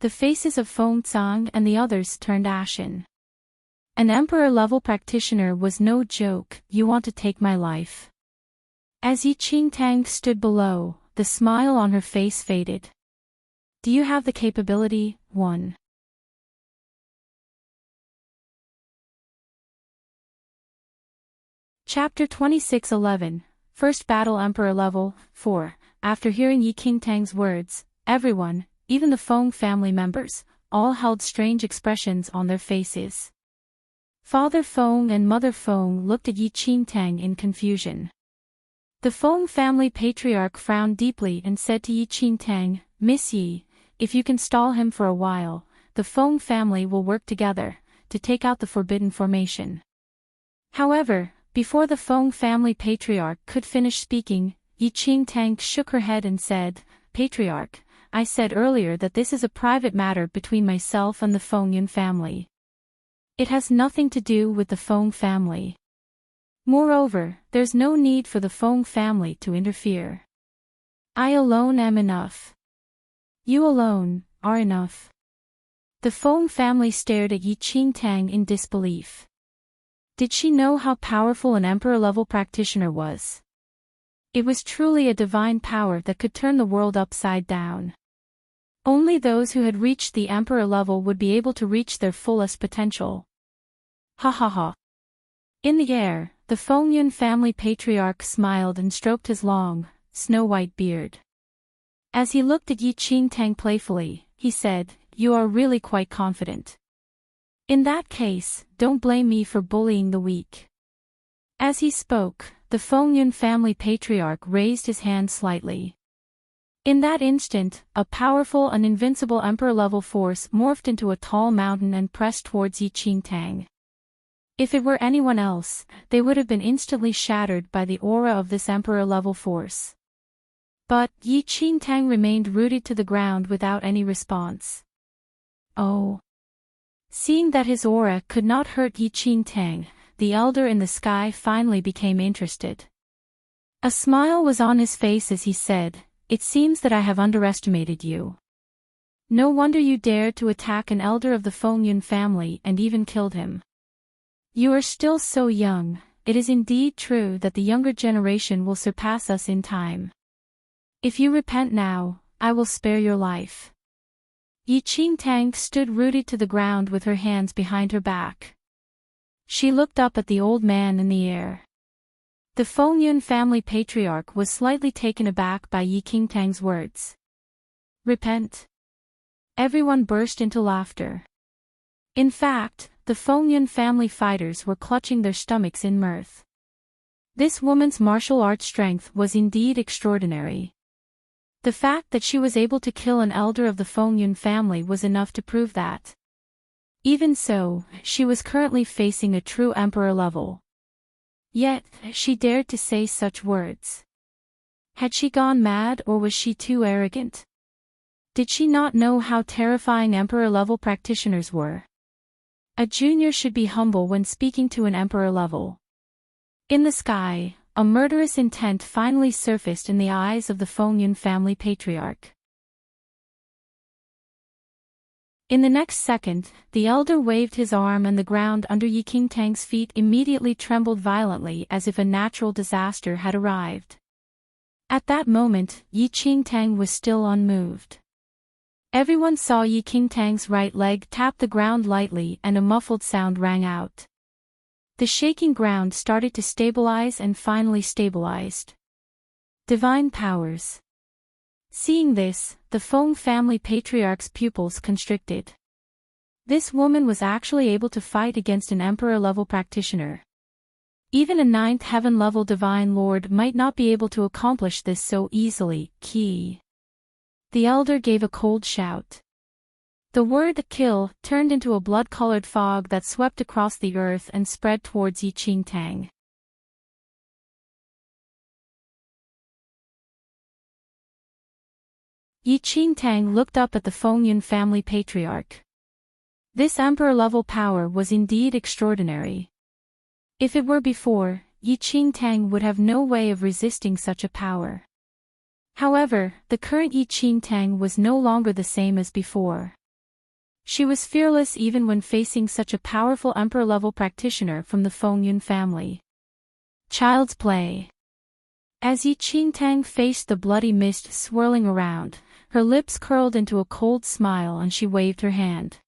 The faces of Feng Zhang and the others turned ashen. An emperor-level practitioner was no joke. You want to take my life? As Enchanting stood below, the smile on her face faded. Do you have the capability? 1. Chapter 26:11, First Battle Emperor Level 4. After hearing Enchanting's words, everyone, even the Feng family members, all held strange expressions on their faces. Father Feng and Mother Feng looked at Enchanting in confusion. The Feng family patriarch frowned deeply and said to Enchanting, Miss Yi, if you can stall him for a while, the Feng family will work together to take out the forbidden formation. However, before the Feng family patriarch could finish speaking, Enchanting shook her head and said, Patriarch, I said earlier that this is a private matter between myself and the Fengyun family. It has nothing to do with the Feng family. Moreover, there's no need for the Feng family to interfere. I alone am enough. You alone are enough. The Feng family stared at Enchanting in disbelief. Did she know how powerful an emperor-level practitioner was? It was truly a divine power that could turn the world upside down. Only those who had reached the emperor level would be able to reach their fullest potential. Ha ha ha. In the air, the Fengyun family patriarch smiled and stroked his long, snow-white beard. As he looked at Enchanting playfully, he said, You are really quite confident. In that case, don't blame me for bullying the weak. As he spoke, the Fengyun family patriarch raised his hand slightly. In that instant, a powerful and invincible emperor-level force morphed into a tall mountain and pressed towards Enchanting. If it were anyone else, they would have been instantly shattered by the aura of this emperor-level force. But Enchanting remained rooted to the ground without any response. Oh. Seeing that his aura could not hurt Enchanting, the elder in the sky finally became interested. A smile was on his face as he said, It seems that I have underestimated you. No wonder you dared to attack an elder of the Fengyun family and even killed him. You are still so young. It is indeed true that the younger generation will surpass us in time. If you repent now, I will spare your life. Enchanting stood rooted to the ground with her hands behind her back. She looked up at the old man in the air. The Fengyun family patriarch was slightly taken aback by Enchanting's words. Repent? Everyone burst into laughter. In fact, the Fengyun family fighters were clutching their stomachs in mirth. This woman's martial arts strength was indeed extraordinary. The fact that she was able to kill an elder of the Fengyun family was enough to prove that. Even so, she was currently facing a true emperor level. Yet, she dared to say such words. Had she gone mad or was she too arrogant? Did she not know how terrifying emperor-level practitioners were? A junior should be humble when speaking to an emperor level. In the sky, a murderous intent finally surfaced in the eyes of the Fengyun family patriarch. In the next second, the elder waved his arm and the ground under Yi Qingtang's feet immediately trembled violently as if a natural disaster had arrived. At that moment, Yi Qingtang was still unmoved. Everyone saw Yi Qingtang's right leg tap the ground lightly and a muffled sound rang out. The shaking ground started to stabilize and finally stabilized. Divine powers. Seeing this, the Feng family patriarch's pupils constricted. This woman was actually able to fight against an emperor-level practitioner. Even a 9th heaven-level divine lord might not be able to accomplish this so easily. Key. The elder gave a cold shout. The word kill turned into a blood-colored fog that swept across the earth and spread towards Yi Qingtang. Yi Qingtang looked up at the Fengyun family patriarch. This emperor-level power was indeed extraordinary. If it were before, Yi Qingtang would have no way of resisting such a power. However, the current Yi Qingtang was no longer the same as before. She was fearless even when facing such a powerful emperor-level practitioner from the Fengyun family. Child's play. As Yi Qingtang faced the bloody mist swirling around, her lips curled into a cold smile and she waved her hand.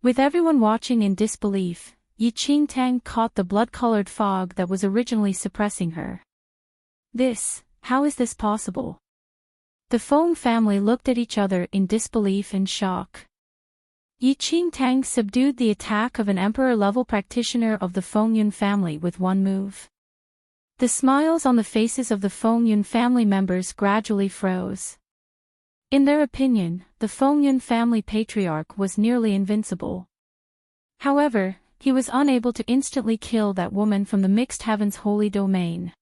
With everyone watching in disbelief, Yi Qingtang caught the blood-colored fog that was originally suppressing her. How is this possible? The Feng family looked at each other in disbelief and shock. Yi Qingtang subdued the attack of an emperor-level practitioner of the Fengyun family with one move. The smiles on the faces of the Fengyun family members gradually froze. In their opinion, the Fengyun family patriarch was nearly invincible. However, he was unable to instantly kill that woman from the mixed heavens holy domain.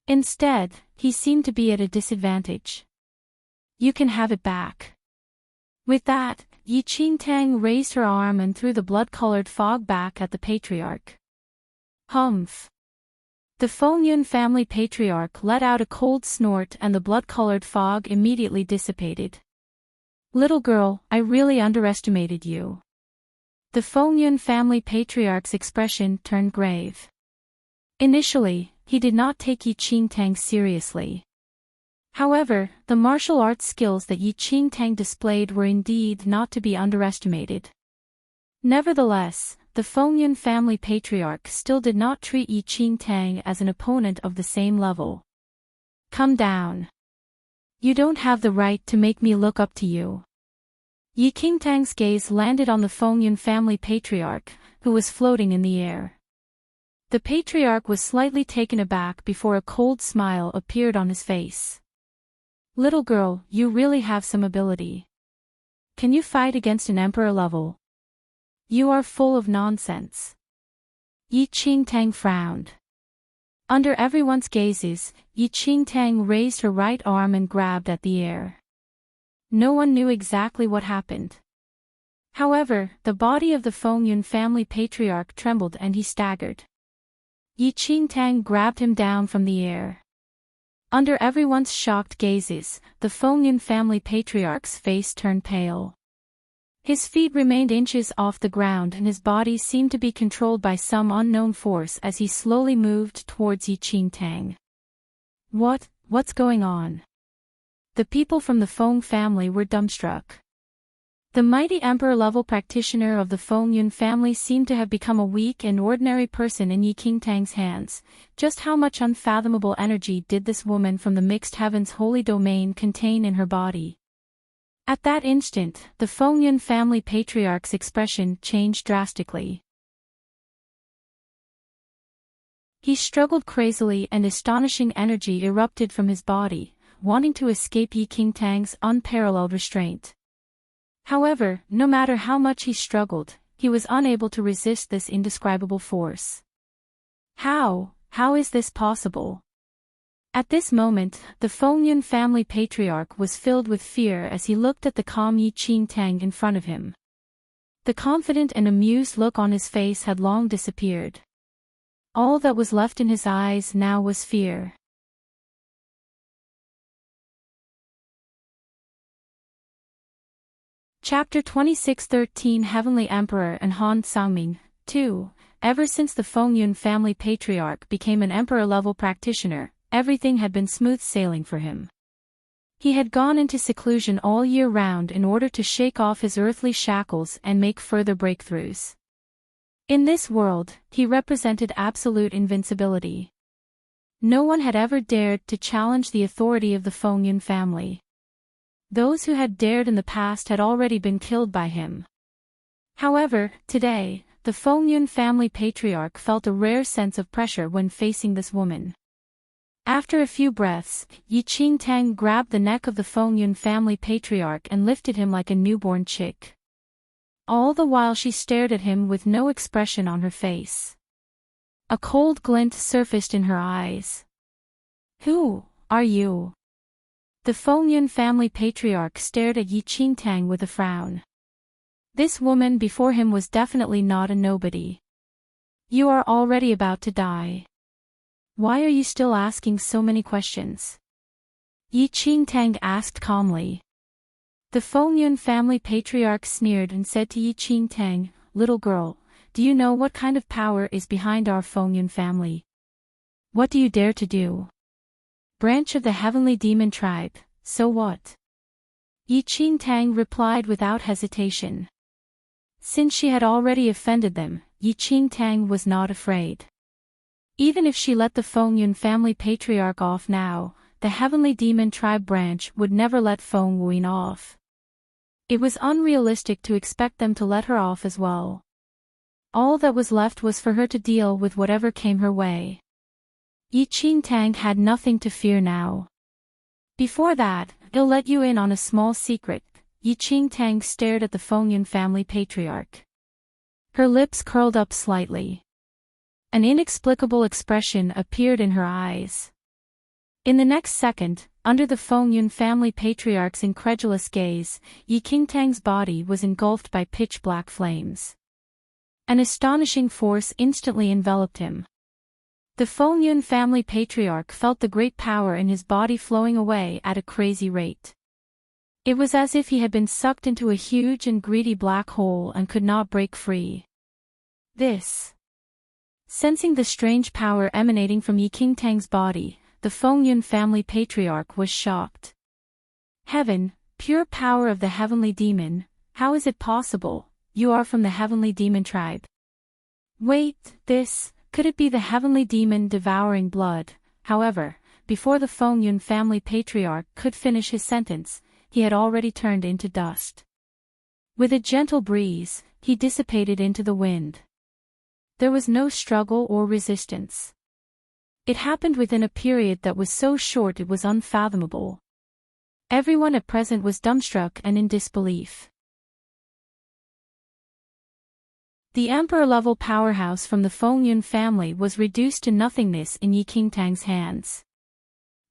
Instead, he seemed to be at a disadvantage. You can have it back. With that, Yi Qingtang raised her arm and threw the blood-colored fog back at the patriarch. Humph! The Fengyun family patriarch let out a cold snort and the blood-colored fog immediately dissipated. Little girl, I really underestimated you. The Fengyun family patriarch's expression turned grave. Initially, he did not take Yi Qingtang seriously. However, the martial arts skills that Yi Qingtang displayed were indeed not to be underestimated. Nevertheless, the Fengyun family patriarch still did not treat Yi Qingtang as an opponent of the same level. Come down. You don't have the right to make me look up to you. Yi Qingtang's gaze landed on the Fengyun family patriarch, who was floating in the air. The patriarch was slightly taken aback before a cold smile appeared on his face. Little girl, you really have some ability. Can you fight against an emperor level? You are full of nonsense. Yi Qingtang frowned. Under everyone's gazes, Yi Qingtang raised her right arm and grabbed at the air. No one knew exactly what happened. However, the body of the Fengyun family patriarch trembled and he staggered. Yi Qingtang grabbed him down from the air. Under everyone's shocked gazes, the Fengyun family patriarch's face turned pale. His feet remained inches off the ground and his body seemed to be controlled by some unknown force as he slowly moved towards Yi Qingtang. What's going on? The people from the Feng family were dumbstruck. The mighty emperor-level practitioner of the Fengyun family seemed to have become a weak and ordinary person in Yi Qingtang's hands. Just how much unfathomable energy did this woman from the mixed heavens holy domain contain in her body? At that instant, the Fengyun family patriarch's expression changed drastically. He struggled crazily and astonishing energy erupted from his body, wanting to escape Yi Qingtang's unparalleled restraint. However, no matter how much he struggled, he was unable to resist this indescribable force. How is this possible? At this moment, the Fengyun family patriarch was filled with fear as he looked at the calm Yi Qingtang in front of him. The confident and amused look on his face had long disappeared. All that was left in his eyes now was fear. Chapter 26:13 Heavenly Emperor and Han Sangming, 2. Ever since the Fengyun family patriarch became an emperor-level practitioner, everything had been smooth sailing for him. He had gone into seclusion all year round in order to shake off his earthly shackles and make further breakthroughs. In this world, he represented absolute invincibility. No one had ever dared to challenge the authority of the Fengyun family. Those who had dared in the past had already been killed by him. However, today, the Fengyun family patriarch felt a rare sense of pressure when facing this woman. After a few breaths, Enchanting grabbed the neck of the Fengyun family patriarch and lifted him like a newborn chick. All the while she stared at him with no expression on her face. A cold glint surfaced in her eyes. "Who are you?" The Fengyun family patriarch stared at Enchanting with a frown. This woman before him was definitely not a nobody. "You are already about to die. Why are you still asking so many questions?" Enchanting asked calmly. The Fengyun family patriarch sneered and said to Enchanting, "Little girl, do you know what kind of power is behind our Fengyun family? What do you dare to do? Branch of the heavenly demon tribe, so what?" Enchanting replied without hesitation. Since she had already offended them, Enchanting was not afraid. Even if she let the Fengyun family patriarch off now, the heavenly demon tribe branch would never let Fengyun off. It was unrealistic to expect them to let her off as well. All that was left was for her to deal with whatever came her way. Enchanting had nothing to fear now. "Before that, I'll let you in on a small secret." Enchanting stared at the Fengyun family patriarch. Her lips curled up slightly. An inexplicable expression appeared in her eyes. In the next second, under the Fengyun family patriarch's incredulous gaze, Enchanting's body was engulfed by pitch-black flames. An astonishing force instantly enveloped him. The Fengyun family patriarch felt the great power in his body flowing away at a crazy rate. It was as if he had been sucked into a huge and greedy black hole and could not break free. Sensing the strange power emanating from Enchanting's body, the Fengyun family patriarch was shocked. "Heaven, pure power of the heavenly demon, how is it possible? You are from the heavenly demon tribe." Wait, could it be the heavenly demon devouring blood? However, before the Fengyun family patriarch could finish his sentence, he had already turned into dust. With a gentle breeze, he dissipated into the wind. There was no struggle or resistance. It happened within a period that was so short it was unfathomable. Everyone at present was dumbstruck and in disbelief. The emperor-level powerhouse from the Fengyun family was reduced to nothingness in Enchanting's hands.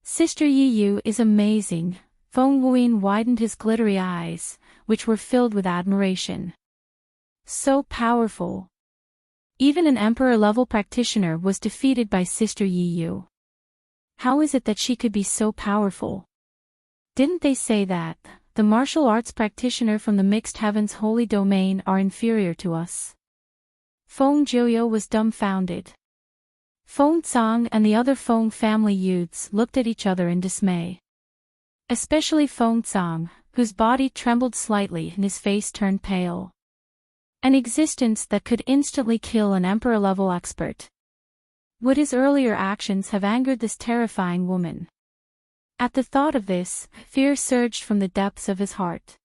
"Sister Yiyu is amazing." Fengyun widened his glittery eyes, which were filled with admiration. "So powerful. Even an emperor-level practitioner was defeated by Sister Yiyu. How is it that she could be so powerful? Didn't they say that the martial arts practitioner from the Mixed Heavens Holy Domain are inferior to us?" Feng Jiuyo was dumbfounded. Feng Tsang and the other Feng family youths looked at each other in dismay. Especially Feng Tsang, whose body trembled slightly and his face turned pale. An existence that could instantly kill an emperor-level expert. Would his earlier actions have angered this terrifying woman? At the thought of this, fear surged from the depths of his heart.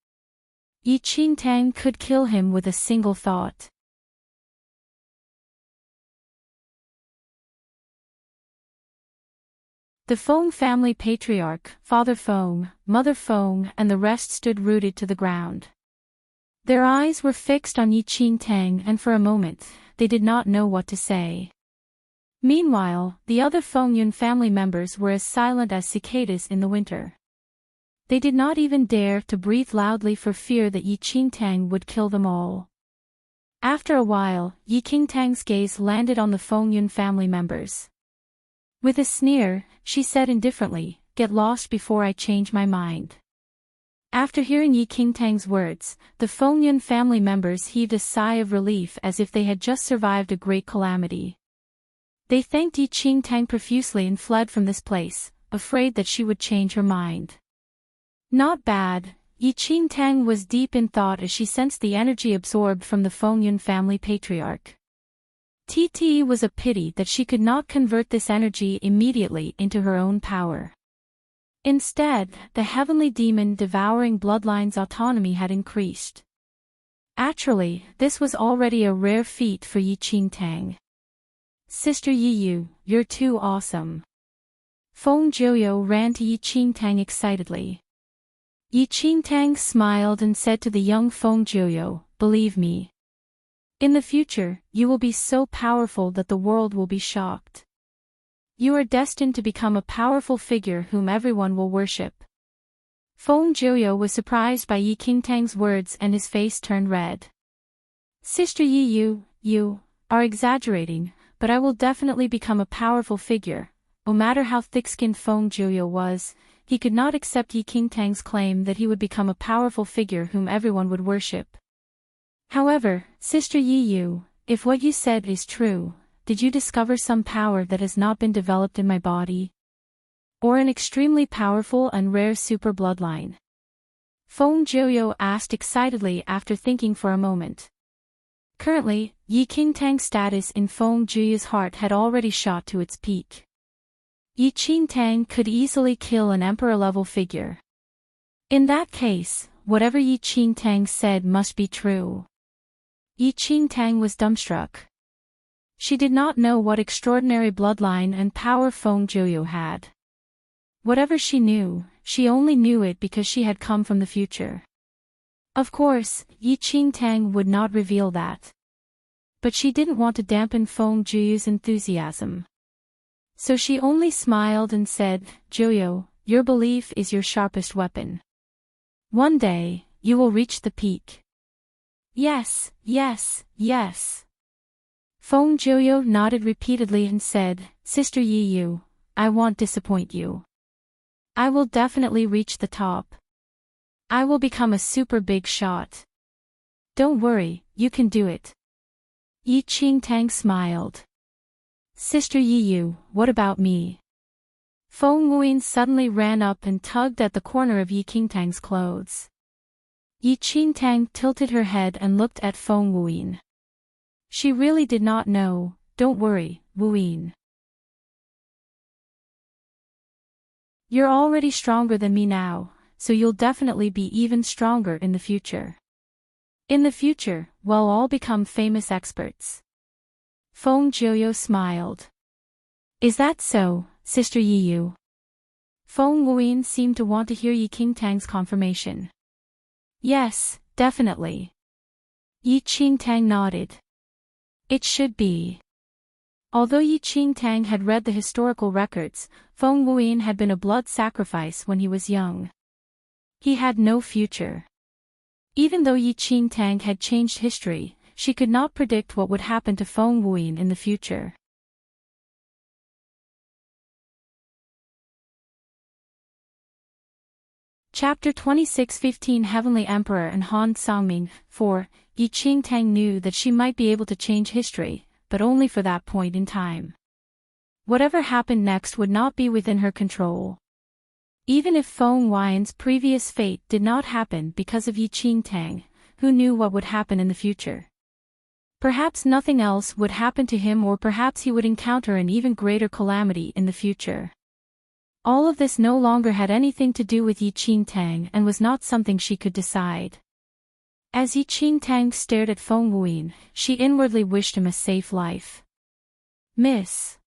Enchanting could kill him with a single thought. The Feng family patriarch, Father Feng, Mother Feng, and the rest stood rooted to the ground. Their eyes were fixed on Enchanting, and for a moment, they did not know what to say. Meanwhile, the other Fengyun family members were as silent as cicadas in the winter. They did not even dare to breathe loudly for fear that Enchanting would kill them all. After a while, Yi Qingtang's gaze landed on the Feng Yun family members. With a sneer, she said indifferently, "Get lost before I change my mind." After hearing Yi Qingtang's words, the Feng Yun family members heaved a sigh of relief as if they had just survived a great calamity. They thanked Yi Qingtang profusely and fled from this place, afraid that she would change her mind. Not bad. Yi Qingtang was deep in thought as she sensed the energy absorbed from the Feng Yun family patriarch. It was a pity that she could not convert this energy immediately into her own power. Instead, the heavenly demon devouring bloodline's autonomy had increased. Actually, this was already a rare feat for Yi Qingtang. "Sister Yi Yu, you're too awesome." Feng Jiuyou ran to Yi Qingtang excitedly. Yi Qingtang smiled and said to the young Feng Jiuyou, "Believe me. In the future, you will be so powerful that the world will be shocked. You are destined to become a powerful figure whom everyone will worship." Feng Jiuyou was surprised by Yi Qingtang's words and his face turned red. "Sister Yi Yu, you are exaggerating, but I will definitely become a powerful figure." No matter how thick-skinned Feng Jiuyou was, he could not accept Yi Qingtang's claim that he would become a powerful figure whom everyone would worship. "However, Sister Yi Yu, if what you said is true, did you discover some power that has not been developed in my body? Or an extremely powerful and rare super bloodline?" Feng Jiuyou asked excitedly after thinking for a moment. Currently, Yi Qingtang's status in Feng Jiuyou's heart had already shot to its peak. Yi Qingtang could easily kill an emperor-level figure. In that case, whatever Yi Qingtang said must be true. Yi Qingtang was dumbstruck. She did not know what extraordinary bloodline and power Feng Jiuyou had. Whatever she knew, she only knew it because she had come from the future. Of course, Yi Qingtang would not reveal that. But she didn't want to dampen Feng Jiuyou's enthusiasm. So she only smiled and said, "Jiuyou, your belief is your sharpest weapon. One day, you will reach the peak." "Yes, yes, yes." Feng Jiuyou nodded repeatedly and said, "Sister Yi Yu, I won't disappoint you. I will definitely reach the top. I will become a super big shot. Don't worry, you can do it." Yi Qingtang smiled. "Sister Yi Yu, what about me?" Feng Wuyin suddenly ran up and tugged at the corner of Yi Qingtang's clothes. Yi Qingtang tilted her head and looked at Feng Wuyin. She really did not know. "Don't worry, Wuyin. You're already stronger than me now, so you'll definitely be even stronger in the future. In the future, we'll all become famous experts." Feng Jiuyou smiled. "Is that so, Sister Yi Yu?" Feng Wuyin seemed to want to hear Yi Qingtang's confirmation. "Yes, definitely." Yi Qingtang nodded. "It should be." Although Yi Qingtang had read the historical records, Feng Wuyin had been a blood sacrifice when he was young. He had no future. Even though Yi Qingtang had changed history, she could not predict what would happen to Feng Wuyin in the future. Chapter 26:15 Heavenly Emperor and Han Sangming. 4. Yi Qingtang knew that she might be able to change history, but only for that point in time. Whatever happened next would not be within her control. Even if Feng Wuyin's previous fate did not happen because of Yi Qingtang, who knew what would happen in the future? Perhaps nothing else would happen to him, or perhaps he would encounter an even greater calamity in the future. All of this no longer had anything to do with Yi Qingtang and was not something she could decide. As Yi Qingtang stared at Feng Wuyin, she inwardly wished him a safe life. "Miss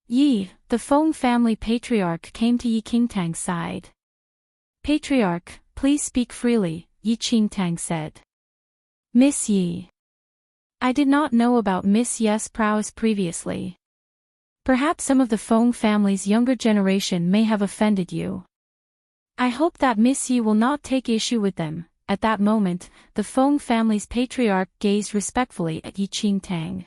Yi," the Feng family patriarch came to Yi Qingtang's side. "Patriarch, please speak freely," Yi Qingtang said. "Miss Yi. I did not know about Miss Yi's prowess previously. Perhaps some of the Feng family's younger generation may have offended you. I hope that Miss Yi will not take issue with them, At that moment, the Feng family's patriarch gazed respectfully at Enchanting.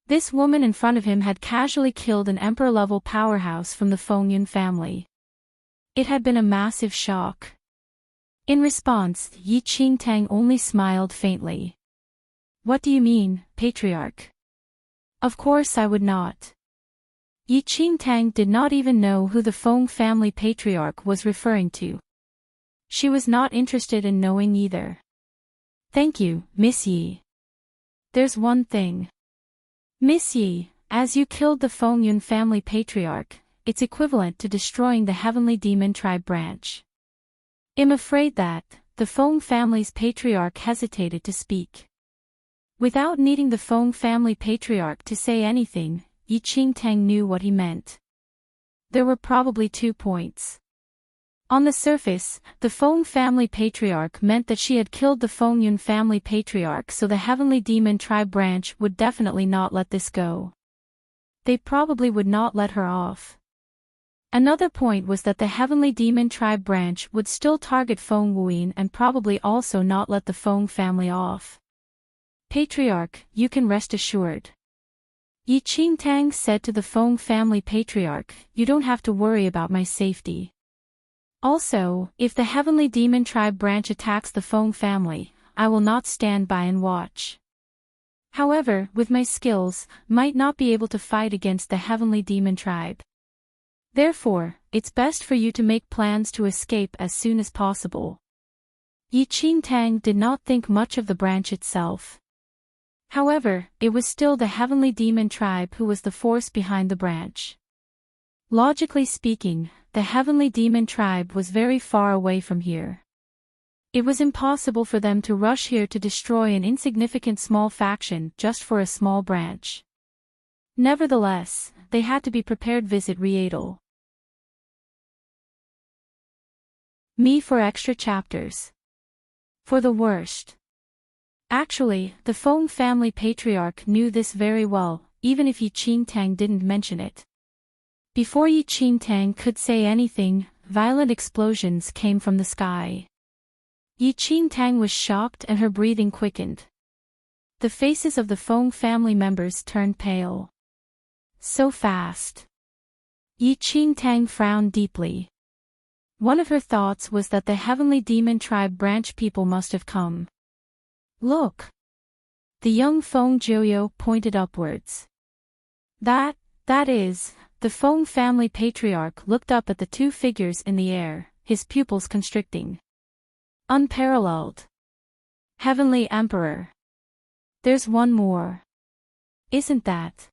This woman in front of him had casually killed an emperor-level powerhouse from the Feng Yun family. It had been a massive shock. In response, Enchanting only smiled faintly. "What do you mean, patriarch?" "Of course I would not." Enchanting did not even know who the Feng family patriarch was referring to. She was not interested in knowing either. "Thank you, Miss Yi. There's one thing. Miss Yi, as you killed the Feng Yun family patriarch, it's equivalent to destroying the Heavenly Demon Tribe branch." "I'm afraid that," the Feng family's patriarch hesitated to speak. Without needing the Feng family patriarch to say anything, Enchanting knew what he meant. There were probably 2 points. On the surface, the Feng family patriarch meant that she had killed the Feng Yun family patriarch, so the Heavenly Demon Tribe branch would definitely not let this go. They probably would not let her off. Another point was that the Heavenly Demon Tribe branch would still target Feng Wuyin and probably also not let the Feng family off. "Patriarch, you can rest assured," Enchanting said to the Feng family patriarch, "you don't have to worry about my safety. Also, if the Heavenly Demon Tribe branch attacks the Feng family, I will not stand by and watch. However, with my skills, might not be able to fight against the Heavenly Demon Tribe. Therefore, it's best for you to make plans to escape as soon as possible." Enchanting did not think much of the branch itself. However, it was still the Heavenly Demon Tribe who was the force behind the branch. Logically speaking, the Heavenly Demon Tribe was very far away from here. It was impossible for them to rush here to destroy an insignificant small faction just for a small branch. Nevertheless, they had to be prepared. Visit Riedel. Me for extra chapters. For the worst. Actually, the Feng family patriarch knew this very well, even if Enchanting didn't mention it. Before Enchanting could say anything, violent explosions came from the sky. Enchanting was shocked and her breathing quickened. The faces of the Feng family members turned pale. So fast. Enchanting frowned deeply. One of her thoughts was that the Heavenly Demon Tribe branch people must have come. "Look!" The young Feng Jiuyo pointed upwards. That is," the Feng family patriarch looked up at the 2 figures in the air, his pupils constricting. "Unparalleled. Heavenly Emperor. There's one more. Isn't that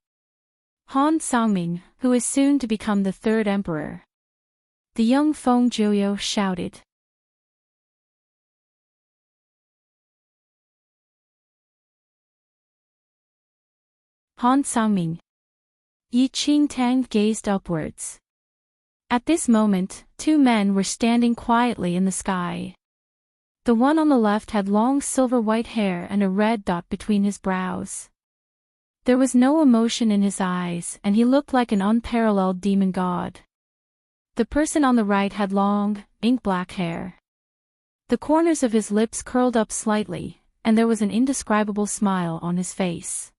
Han Sangming, who is soon to become the 3rd emperor?" The young Feng Jiuyo shouted. Han Sangming. Enchanting gazed upwards. At this moment, 2 men were standing quietly in the sky. The one on the left had long silver-white hair and a red dot between his brows. There was no emotion in his eyes and he looked like an unparalleled demon god. The person on the right had long, ink-black hair. The corners of his lips curled up slightly, and there was an indescribable smile on his face.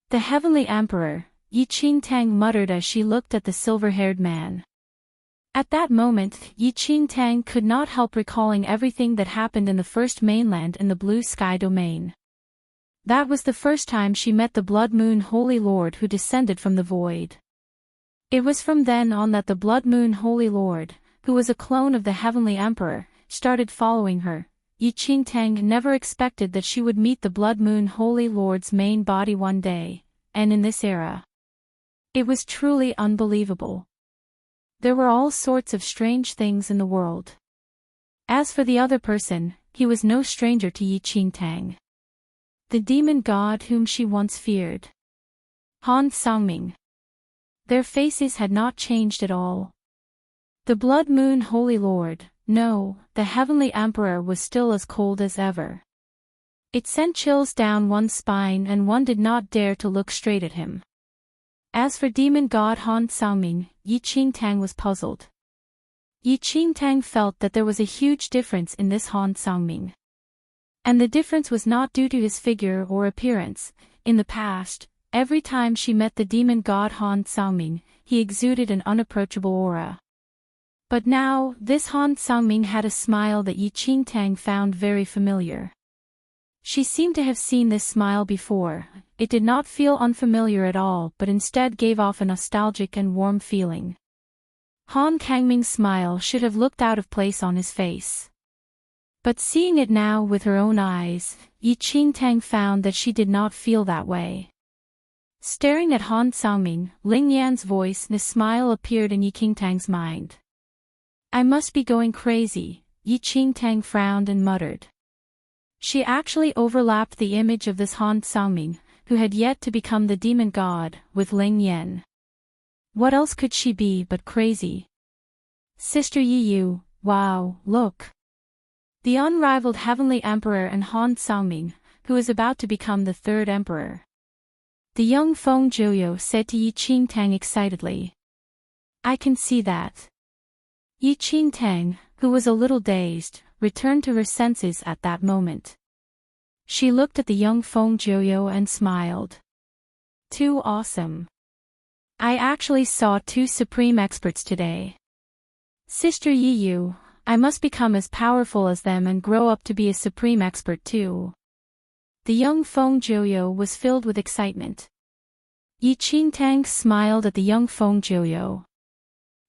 "The Heavenly Emperor," Enchanting muttered as she looked at the silver-haired man. At that moment, Enchanting could not help recalling everything that happened in the first mainland in the Blue Sky domain. That was the first time she met the Blood Moon Holy Lord who descended from the void. It was from then on that the Blood Moon Holy Lord, who was a clone of the Heavenly Emperor, started following her. Enchanting never expected that she would meet the Blood Moon Holy Lord's main body one day, and in this era. It was truly unbelievable. There were all sorts of strange things in the world. As for the other person, he was no stranger to Enchanting. The demon god whom she once feared. Han Sangming. Their faces had not changed at all. The Blood Moon Holy Lord, no, the Heavenly Emperor was still as cold as ever. It sent chills down one's spine and one did not dare to look straight at him. As for demon god Han Sangming, Enchanting was puzzled. Yi Qingtang felt that there was a huge difference in this Han Sangming. And the difference was not due to his figure or appearance. In the past, every time she met the demon god Han Sangming, he exuded an unapproachable aura. But now, this Han Sangming had a smile that Yi Qingtang found very familiar. She seemed to have seen this smile before. It did not feel unfamiliar at all but instead gave off a nostalgic and warm feeling. Han Kangming's smile should have looked out of place on his face. But seeing it now with her own eyes, Yi Qingtang found that she did not feel that way. Staring at Han Sangming, Ling Yan's voice and a smile appeared in Yi Qingtang's mind. I must be going crazy, Yi Qingtang frowned and muttered. She actually overlapped the image of this Han Sangming, who had yet to become the demon god, with Ling Yan. What else could she be but crazy? Sister Yi Yu, wow, look. The unrivaled Heavenly Emperor and Han Sangming, who is about to become the third emperor. The young Feng Zhuyo said to Yi Qingtang excitedly. I can see that. Yi Qingtang, who was a little dazed, returned to her senses at that moment. She looked at the young Feng Zhuyo and smiled. Too awesome. I actually saw two supreme experts today. Sister Yi Yu, I must become as powerful as them and grow up to be a supreme expert too. The young Feng Zhuyo was filled with excitement. Yi Qingtang smiled at the young Feng Zhuyo.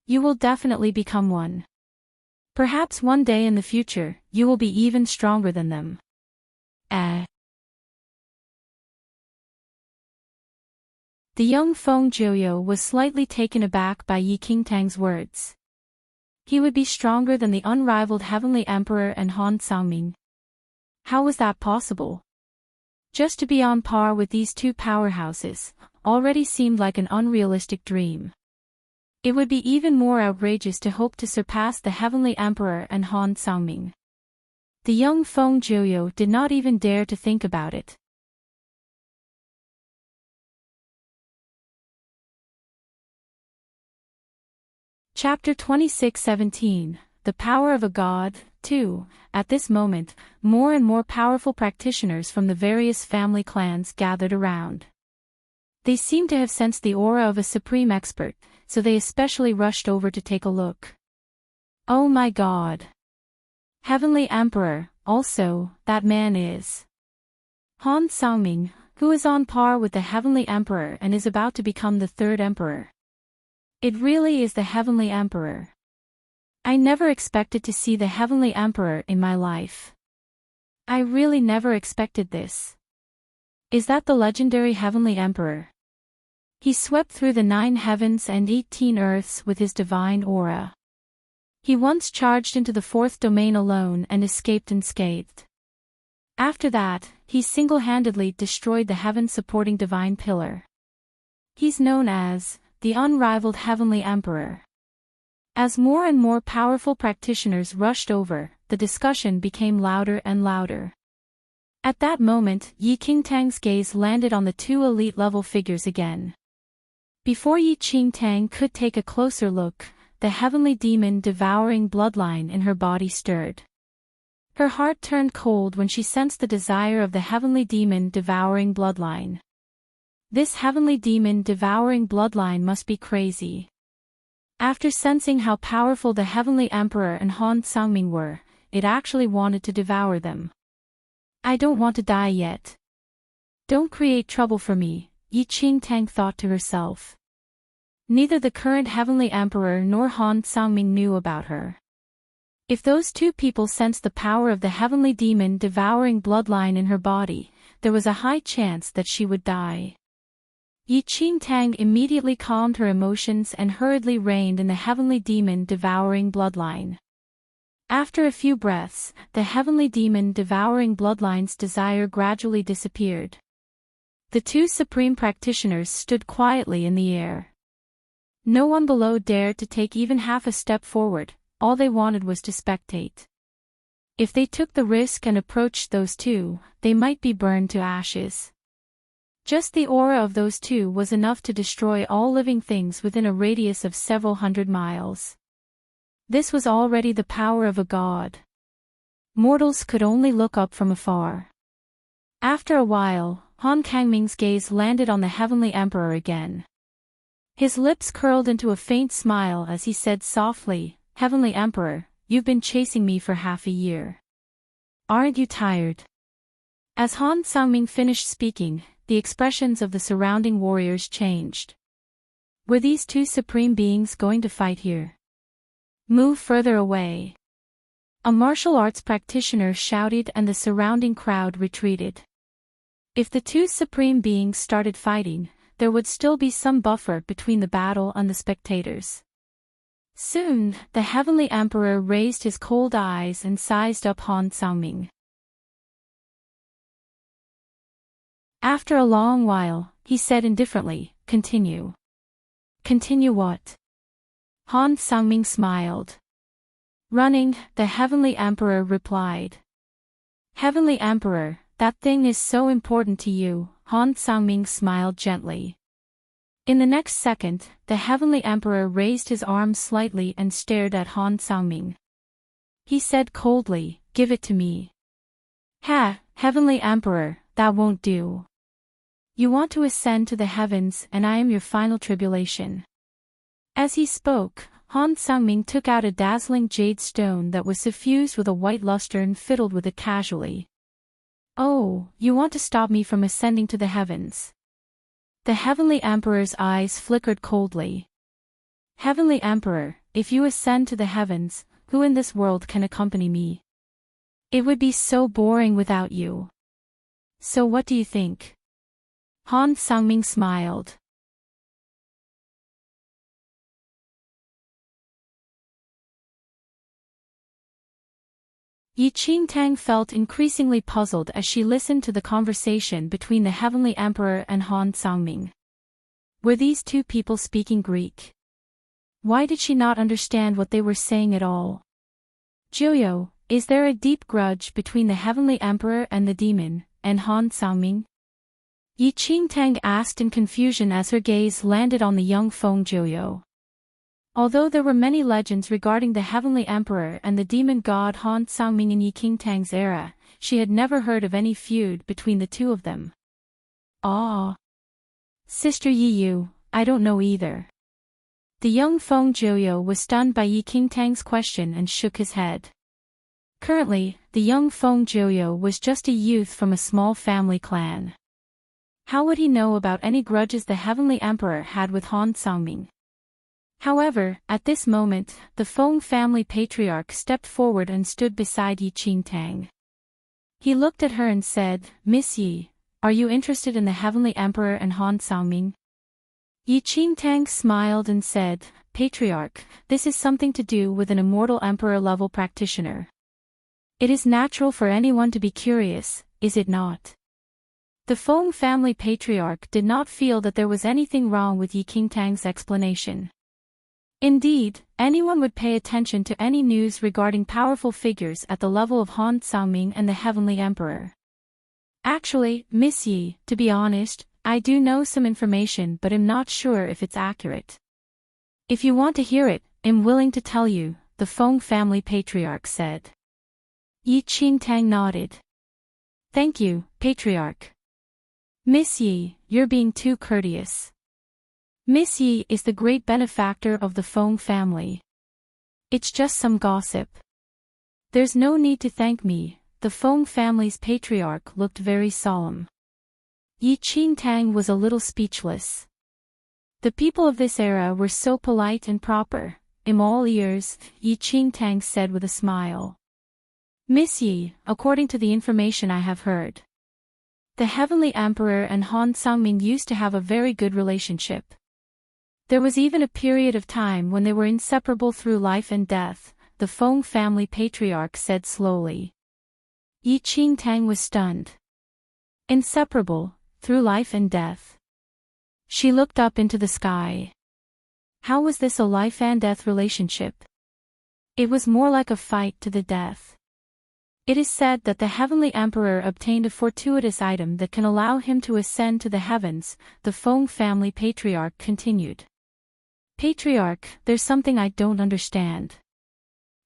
You will definitely become one. Perhaps one day in the future, you will be even stronger than them. The young Feng Zhuyo was slightly taken aback by Yi Qingtang's words. He would be stronger than the unrivaled Heavenly Emperor and Han Sangming. How was that possible? Just to be on par with these two powerhouses already seemed like an unrealistic dream. It would be even more outrageous to hope to surpass the Heavenly Emperor and Han Sangming. The young Feng Zhuyo did not even dare to think about it. Chapter 26:17, The Power of a God, 2. At this moment, more and more powerful practitioners from the various family clans gathered around. They seemed to have sensed the aura of a supreme expert, so they especially rushed over to take a look. Oh my God! Heavenly Emperor, also, that man is Han Sangming, who is on par with the Heavenly Emperor and is about to become the third emperor. It really is the Heavenly Emperor. I never expected to see the Heavenly Emperor in my life. I really never expected this. Is that the legendary Heavenly Emperor? He swept through the 9 heavens and 18 earths with his divine aura. He once charged into the 4th domain alone and escaped unscathed. After that, he single-handedly destroyed the heaven-supporting divine pillar. He's known as the unrivaled Heavenly Emperor. As more and more powerful practitioners rushed over, the discussion became louder and louder. At that moment, Yi Qingtang's gaze landed on the two elite-level figures again. Before Yi Qingtang could take a closer look, the heavenly demon devouring bloodline in her body stirred. Her heart turned cold when she sensed the desire of the heavenly demon devouring bloodline. This heavenly demon devouring bloodline must be crazy. After sensing how powerful the Heavenly Emperor and Han Sangming were, it actually wanted to devour them. I don't want to die yet. Don't create trouble for me, Yi Qingtang thought to herself. Neither the current Heavenly Emperor nor Han Sangming knew about her. If those two people sensed the power of the heavenly demon devouring bloodline in her body, there was a high chance that she would die. Yi Qingtang immediately calmed her emotions and hurriedly reined in the heavenly demon devouring bloodline. After a few breaths, the heavenly demon devouring bloodline's desire gradually disappeared. The two supreme practitioners stood quietly in the air. No one below dared to take even half a step forward, all they wanted was to spectate. If they took the risk and approached those two, they might be burned to ashes. Just the aura of those two was enough to destroy all living things within a radius of several hundred miles. This was already the power of a god. Mortals could only look up from afar. After a while, Han Kangming's gaze landed on the Heavenly Emperor again. His lips curled into a faint smile as he said softly, "Heavenly Emperor, you've been chasing me for half a year. Aren't you tired?" As Han Sangming finished speaking, the expressions of the surrounding warriors changed. Were these two supreme beings going to fight here? Move further away. A martial arts practitioner shouted and the surrounding crowd retreated. If the two supreme beings started fighting, there would still be some buffer between the battle and the spectators. Soon, the Heavenly Emperor raised his cold eyes and sized up Han Sangming. After a long while, he said indifferently, "Continue." "Continue what?" Han Sangming smiled. "Running," the Heavenly Emperor replied. "Heavenly Emperor, that thing is so important to you," Han Sangming smiled gently. In the next second, the Heavenly Emperor raised his arm slightly and stared at Han Sangming. He said coldly, "Give it to me." "Ha, Heavenly Emperor, that won't do. You want to ascend to the heavens and I am your final tribulation." As he spoke, Han Sangming took out a dazzling jade stone that was suffused with a white luster and fiddled with it casually. "Oh, you want to stop me from ascending to the heavens?" The Heavenly Emperor's eyes flickered coldly. "Heavenly Emperor, if you ascend to the heavens, who in this world can accompany me? It would be so boring without you. So what do you think?" Han Sangming smiled. Enchanting felt increasingly puzzled as she listened to the conversation between the Heavenly Emperor and Han Sangming. Were these two people speaking Greek? Why did she not understand what they were saying at all? "Jiuyo, is there a deep grudge between the Heavenly Emperor and the demon, and Han Sangming?" Enchanting asked in confusion as her gaze landed on the young Feng Jiuyo. Although there were many legends regarding the Heavenly Emperor and the demon god Han Sangming in Enchanting's era, she had never heard of any feud between the two of them. "Ah. Sister Yiyu, I don't know either." The young Feng Jiuyo was stunned by Enchanting's question and shook his head. Currently, the young Feng Jiuyo was just a youth from a small family clan. How would he know about any grudges the Heavenly Emperor had with Han Sangming? However, at this moment, the Feng family patriarch stepped forward and stood beside Enchanting. He looked at her and said, "Miss Yi, are you interested in the Heavenly Emperor and Han Sangming?" Enchanting smiled and said, "Patriarch, this is something to do with an immortal emperor-level practitioner. It is natural for anyone to be curious, is it not?" The Feng family patriarch did not feel that there was anything wrong with Enchanting's explanation. Indeed, anyone would pay attention to any news regarding powerful figures at the level of Han Sangming and the Heavenly Emperor. "Actually, Miss Yi, to be honest, I do know some information but am not sure if it's accurate. If you want to hear it, I'm willing to tell you," the Feng family patriarch said. Enchanting nodded. "Thank you, patriarch. Miss Yi, you're being too courteous. Miss Yi is the great benefactor of the Feng family. It's just some gossip. There's no need to thank me." The Feng family's patriarch looked very solemn. Enchanting was a little speechless. The people of this era were so polite and proper. "I'm all ears," Enchanting said with a smile. "Miss Yi, according to the information I have heard, the Heavenly Emperor and Han Sangming used to have a very good relationship. There was even a period of time when they were inseparable through life and death," the Feng family patriarch said slowly. Enchanting was stunned. Inseparable, through life and death. She looked up into the sky. How was this a life and death relationship? It was more like a fight to the death. It is said that the Heavenly Emperor obtained a fortuitous item that can allow him to ascend to the heavens, the Feng family patriarch continued. "Patriarch, there's something I don't understand.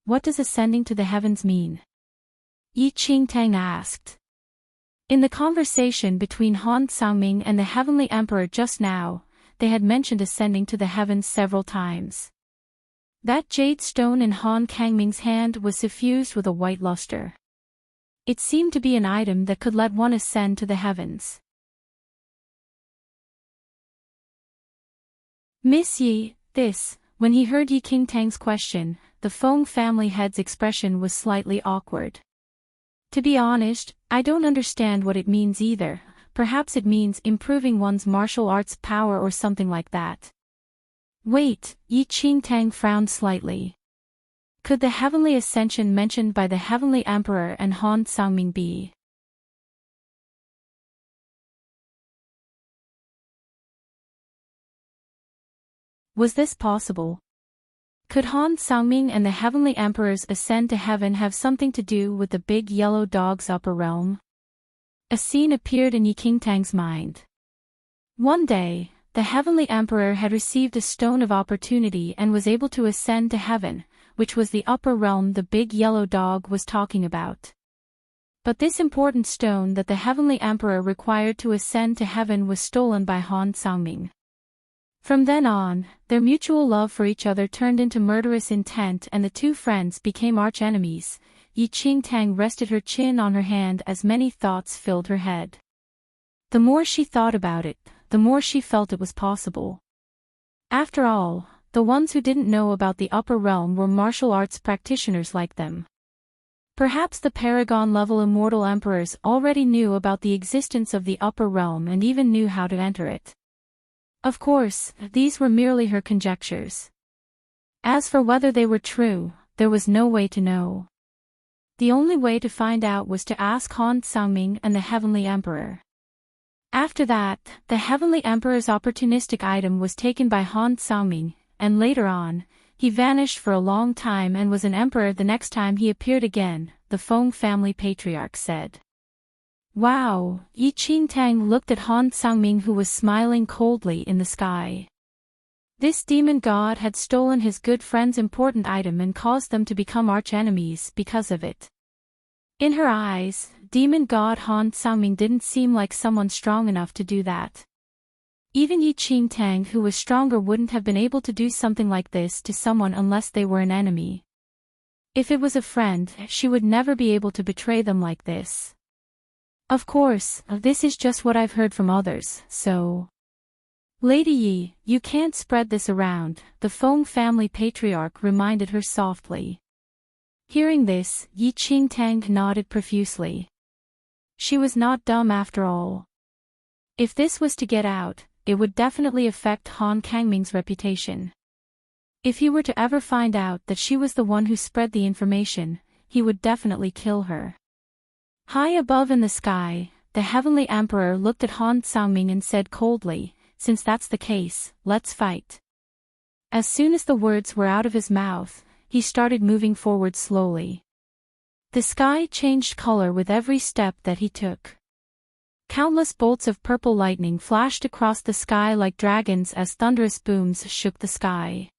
what does ascending to the heavens mean? Yi Qingtang asked. In the conversation between Han Xiaoming and the Heavenly Emperor just now, they had mentioned ascending to the heavens several times. That jade stone in Han Kangming's hand was suffused with a white luster. It seemed to be an item that could let one ascend to the heavens. Miss Yi, when he heard Yi Qingtang's question, the Feng family head's expression was slightly awkward. To be honest, I don't understand what it means either. Perhaps it means improving one's martial arts power or something like that. Wait, Yi Qingtang frowned slightly. Could the heavenly ascension mentioned by the Heavenly Emperor and Han Xiaoming be? Was this possible? Could Han Xiaoming and the Heavenly Emperor's ascent to heaven have something to do with the big yellow dog's upper realm? A scene appeared in Yi Qingtang's mind. One day, the Heavenly Emperor had received a stone of opportunity and was able to ascend to heaven, which was the upper realm the big yellow dog was talking about. But this important stone that the Heavenly Emperor required to ascend to heaven was stolen by Han Xiaoming. From then on, their mutual love for each other turned into murderous intent and the two friends became arch-enemies. Yi Qingtang rested her chin on her hand as many thoughts filled her head. The more she thought about it, the more she felt it was possible. After all, the ones who didn't know about the upper realm were martial arts practitioners like them. Perhaps the Paragon-level immortal emperors already knew about the existence of the upper realm and even knew how to enter it. Of course, these were merely her conjectures. As for whether they were true, there was no way to know. The only way to find out was to ask Han Xiaoming and the Heavenly Emperor. After that, the Heavenly Emperor's opportunistic item was taken by Han Xiaoming, and later on, he vanished for a long time and was an emperor the next time he appeared again, the Feng family patriarch said. Wow, Yi Qingtang looked at Han Xiaoming who was smiling coldly in the sky. This demon god had stolen his good friend's important item and caused them to become arch-enemies because of it. In her eyes, demon god Han Xiaoming didn't seem like someone strong enough to do that. Even Yi Qingtang who was stronger wouldn't have been able to do something like this to someone unless they were an enemy. If it was a friend, she would never be able to betray them like this. Of course, this is just what I've heard from others, so... Lady Yi, you can't spread this around, the Feng family patriarch reminded her softly. Hearing this, Yi Qingtang nodded profusely. She was not dumb after all. If this was to get out, it would definitely affect Han Kangming's reputation. If he were to ever find out that she was the one who spread the information, he would definitely kill her. High above in the sky, the Heavenly Emperor looked at Han Xiaoming and said coldly, "Since that's the case, let's fight." As soon as the words were out of his mouth, he started moving forward slowly. The sky changed color with every step that he took. Countless bolts of purple lightning flashed across the sky like dragons as thunderous booms shook the sky.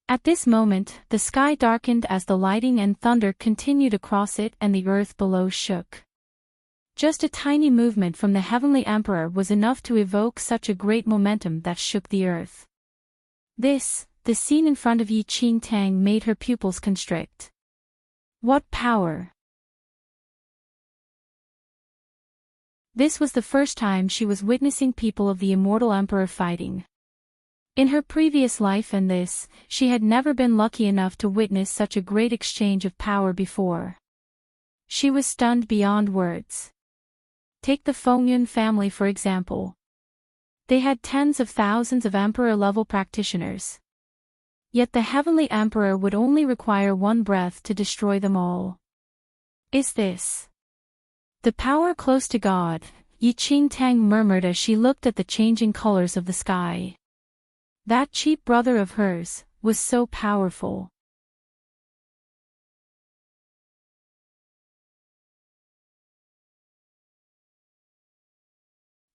At this moment, the sky darkened as the lightning and thunder continued across it and the earth below shook. Just a tiny movement from the Heavenly Emperor was enough to evoke such a great momentum that shook the earth. The scene in front of Yi Qingtang made her pupils constrict. What power! This was the first time she was witnessing people of the immortal emperor fighting. In her previous life and this, she had never been lucky enough to witness such a great exchange of power before. She was stunned beyond words. Take the Fengyun family for example. They had tens of thousands of emperor-level practitioners. Yet the Heavenly Emperor would only require one breath to destroy them all. Is this the power close to God? Yi Qingtang murmured as she looked at the changing colors of the sky. That cheap brother of hers was so powerful.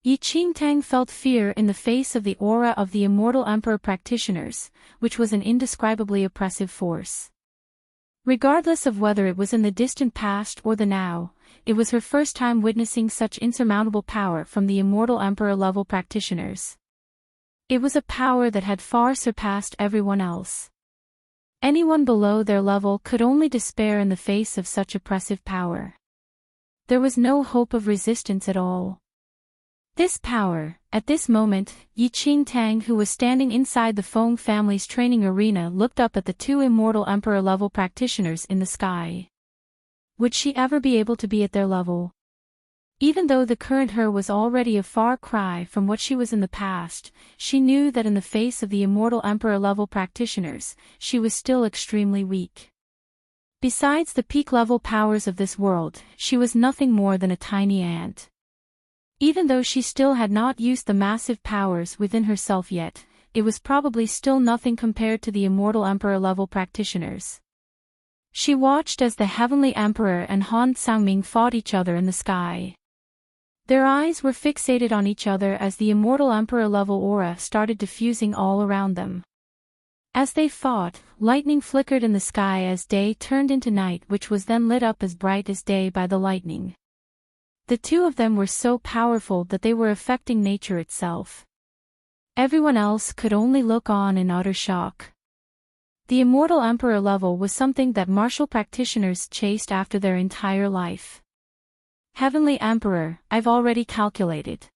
Yi Qingtang felt fear in the face of the aura of the immortal emperor practitioners, which was an indescribably oppressive force. Regardless of whether it was in the distant past or the now, it was her first time witnessing such insurmountable power from the immortal Emperor-level practitioners. It was a power that had far surpassed everyone else. Anyone below their level could only despair in the face of such oppressive power. There was no hope of resistance at all. This power, at this moment, Enchanting, who was standing inside the Feng family's training arena, looked up at the two immortal Emperor-level practitioners in the sky. Would she ever be able to be at their level? Even though the current her was already a far cry from what she was in the past, she knew that in the face of the immortal Emperor-level practitioners, she was still extremely weak. Besides the peak-level powers of this world, she was nothing more than a tiny ant. Even though she still had not used the massive powers within herself yet, it was probably still nothing compared to the immortal Emperor-level practitioners. She watched as the Heavenly Emperor and Han Xiaoming fought each other in the sky. Their eyes were fixated on each other as the immortal Emperor-level aura started diffusing all around them. As they fought, lightning flickered in the sky as day turned into night, which was then lit up as bright as day by the lightning. The two of them were so powerful that they were affecting nature itself. Everyone else could only look on in utter shock. The immortal Emperor level was something that martial practitioners chased after their entire life. Heavenly Emperor, I've already calculated.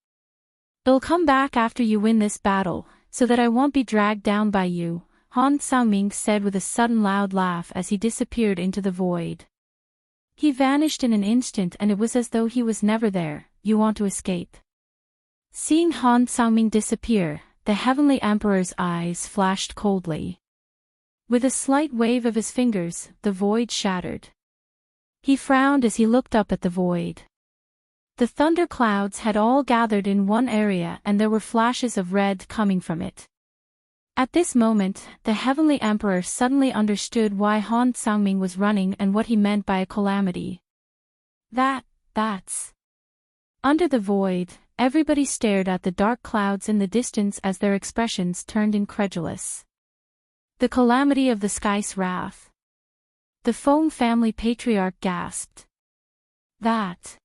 It'll come back after you win this battle, so that I won't be dragged down by you, Han Xiaoming said with a sudden loud laugh as he disappeared into the void. He vanished in an instant and it was as though he was never there. You want to escape? Seeing Han Xiaoming disappear, the Heavenly Emperor's eyes flashed coldly. With a slight wave of his fingers, the void shattered. He frowned as he looked up at the void. The thunder clouds had all gathered in one area and there were flashes of red coming from it. At this moment, the Heavenly Emperor suddenly understood why Han Xiaoming was running and what he meant by a calamity. That's... Under the void, everybody stared at the dark clouds in the distance as their expressions turned incredulous. The calamity of the sky's wrath. The Feng family patriarch gasped. That.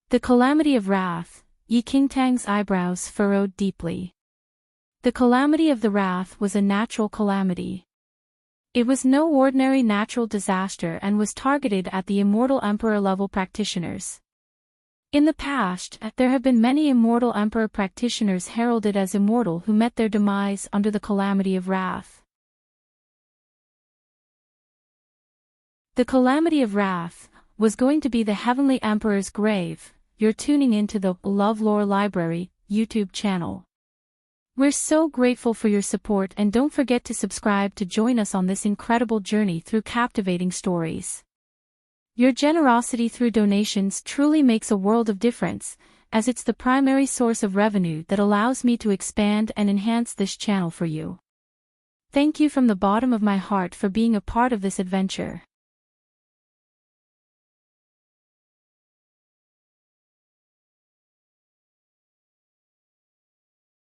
The calamity of wrath, Enchanting's eyebrows furrowed deeply. The calamity of the wrath was a natural calamity. It was no ordinary natural disaster and was targeted at the immortal Emperor-level practitioners. In the past, there have been many immortal Emperor practitioners heralded as immortal who met their demise under the calamity of wrath. The calamity of wrath was going to be the Heavenly Emperor's grave. You're tuning into the LoveLore Library YouTube channel. We're so grateful for your support and don't forget to subscribe to join us on this incredible journey through captivating stories. Your generosity through donations truly makes a world of difference, as it's the primary source of revenue that allows me to expand and enhance this channel for you. Thank you from the bottom of my heart for being a part of this adventure.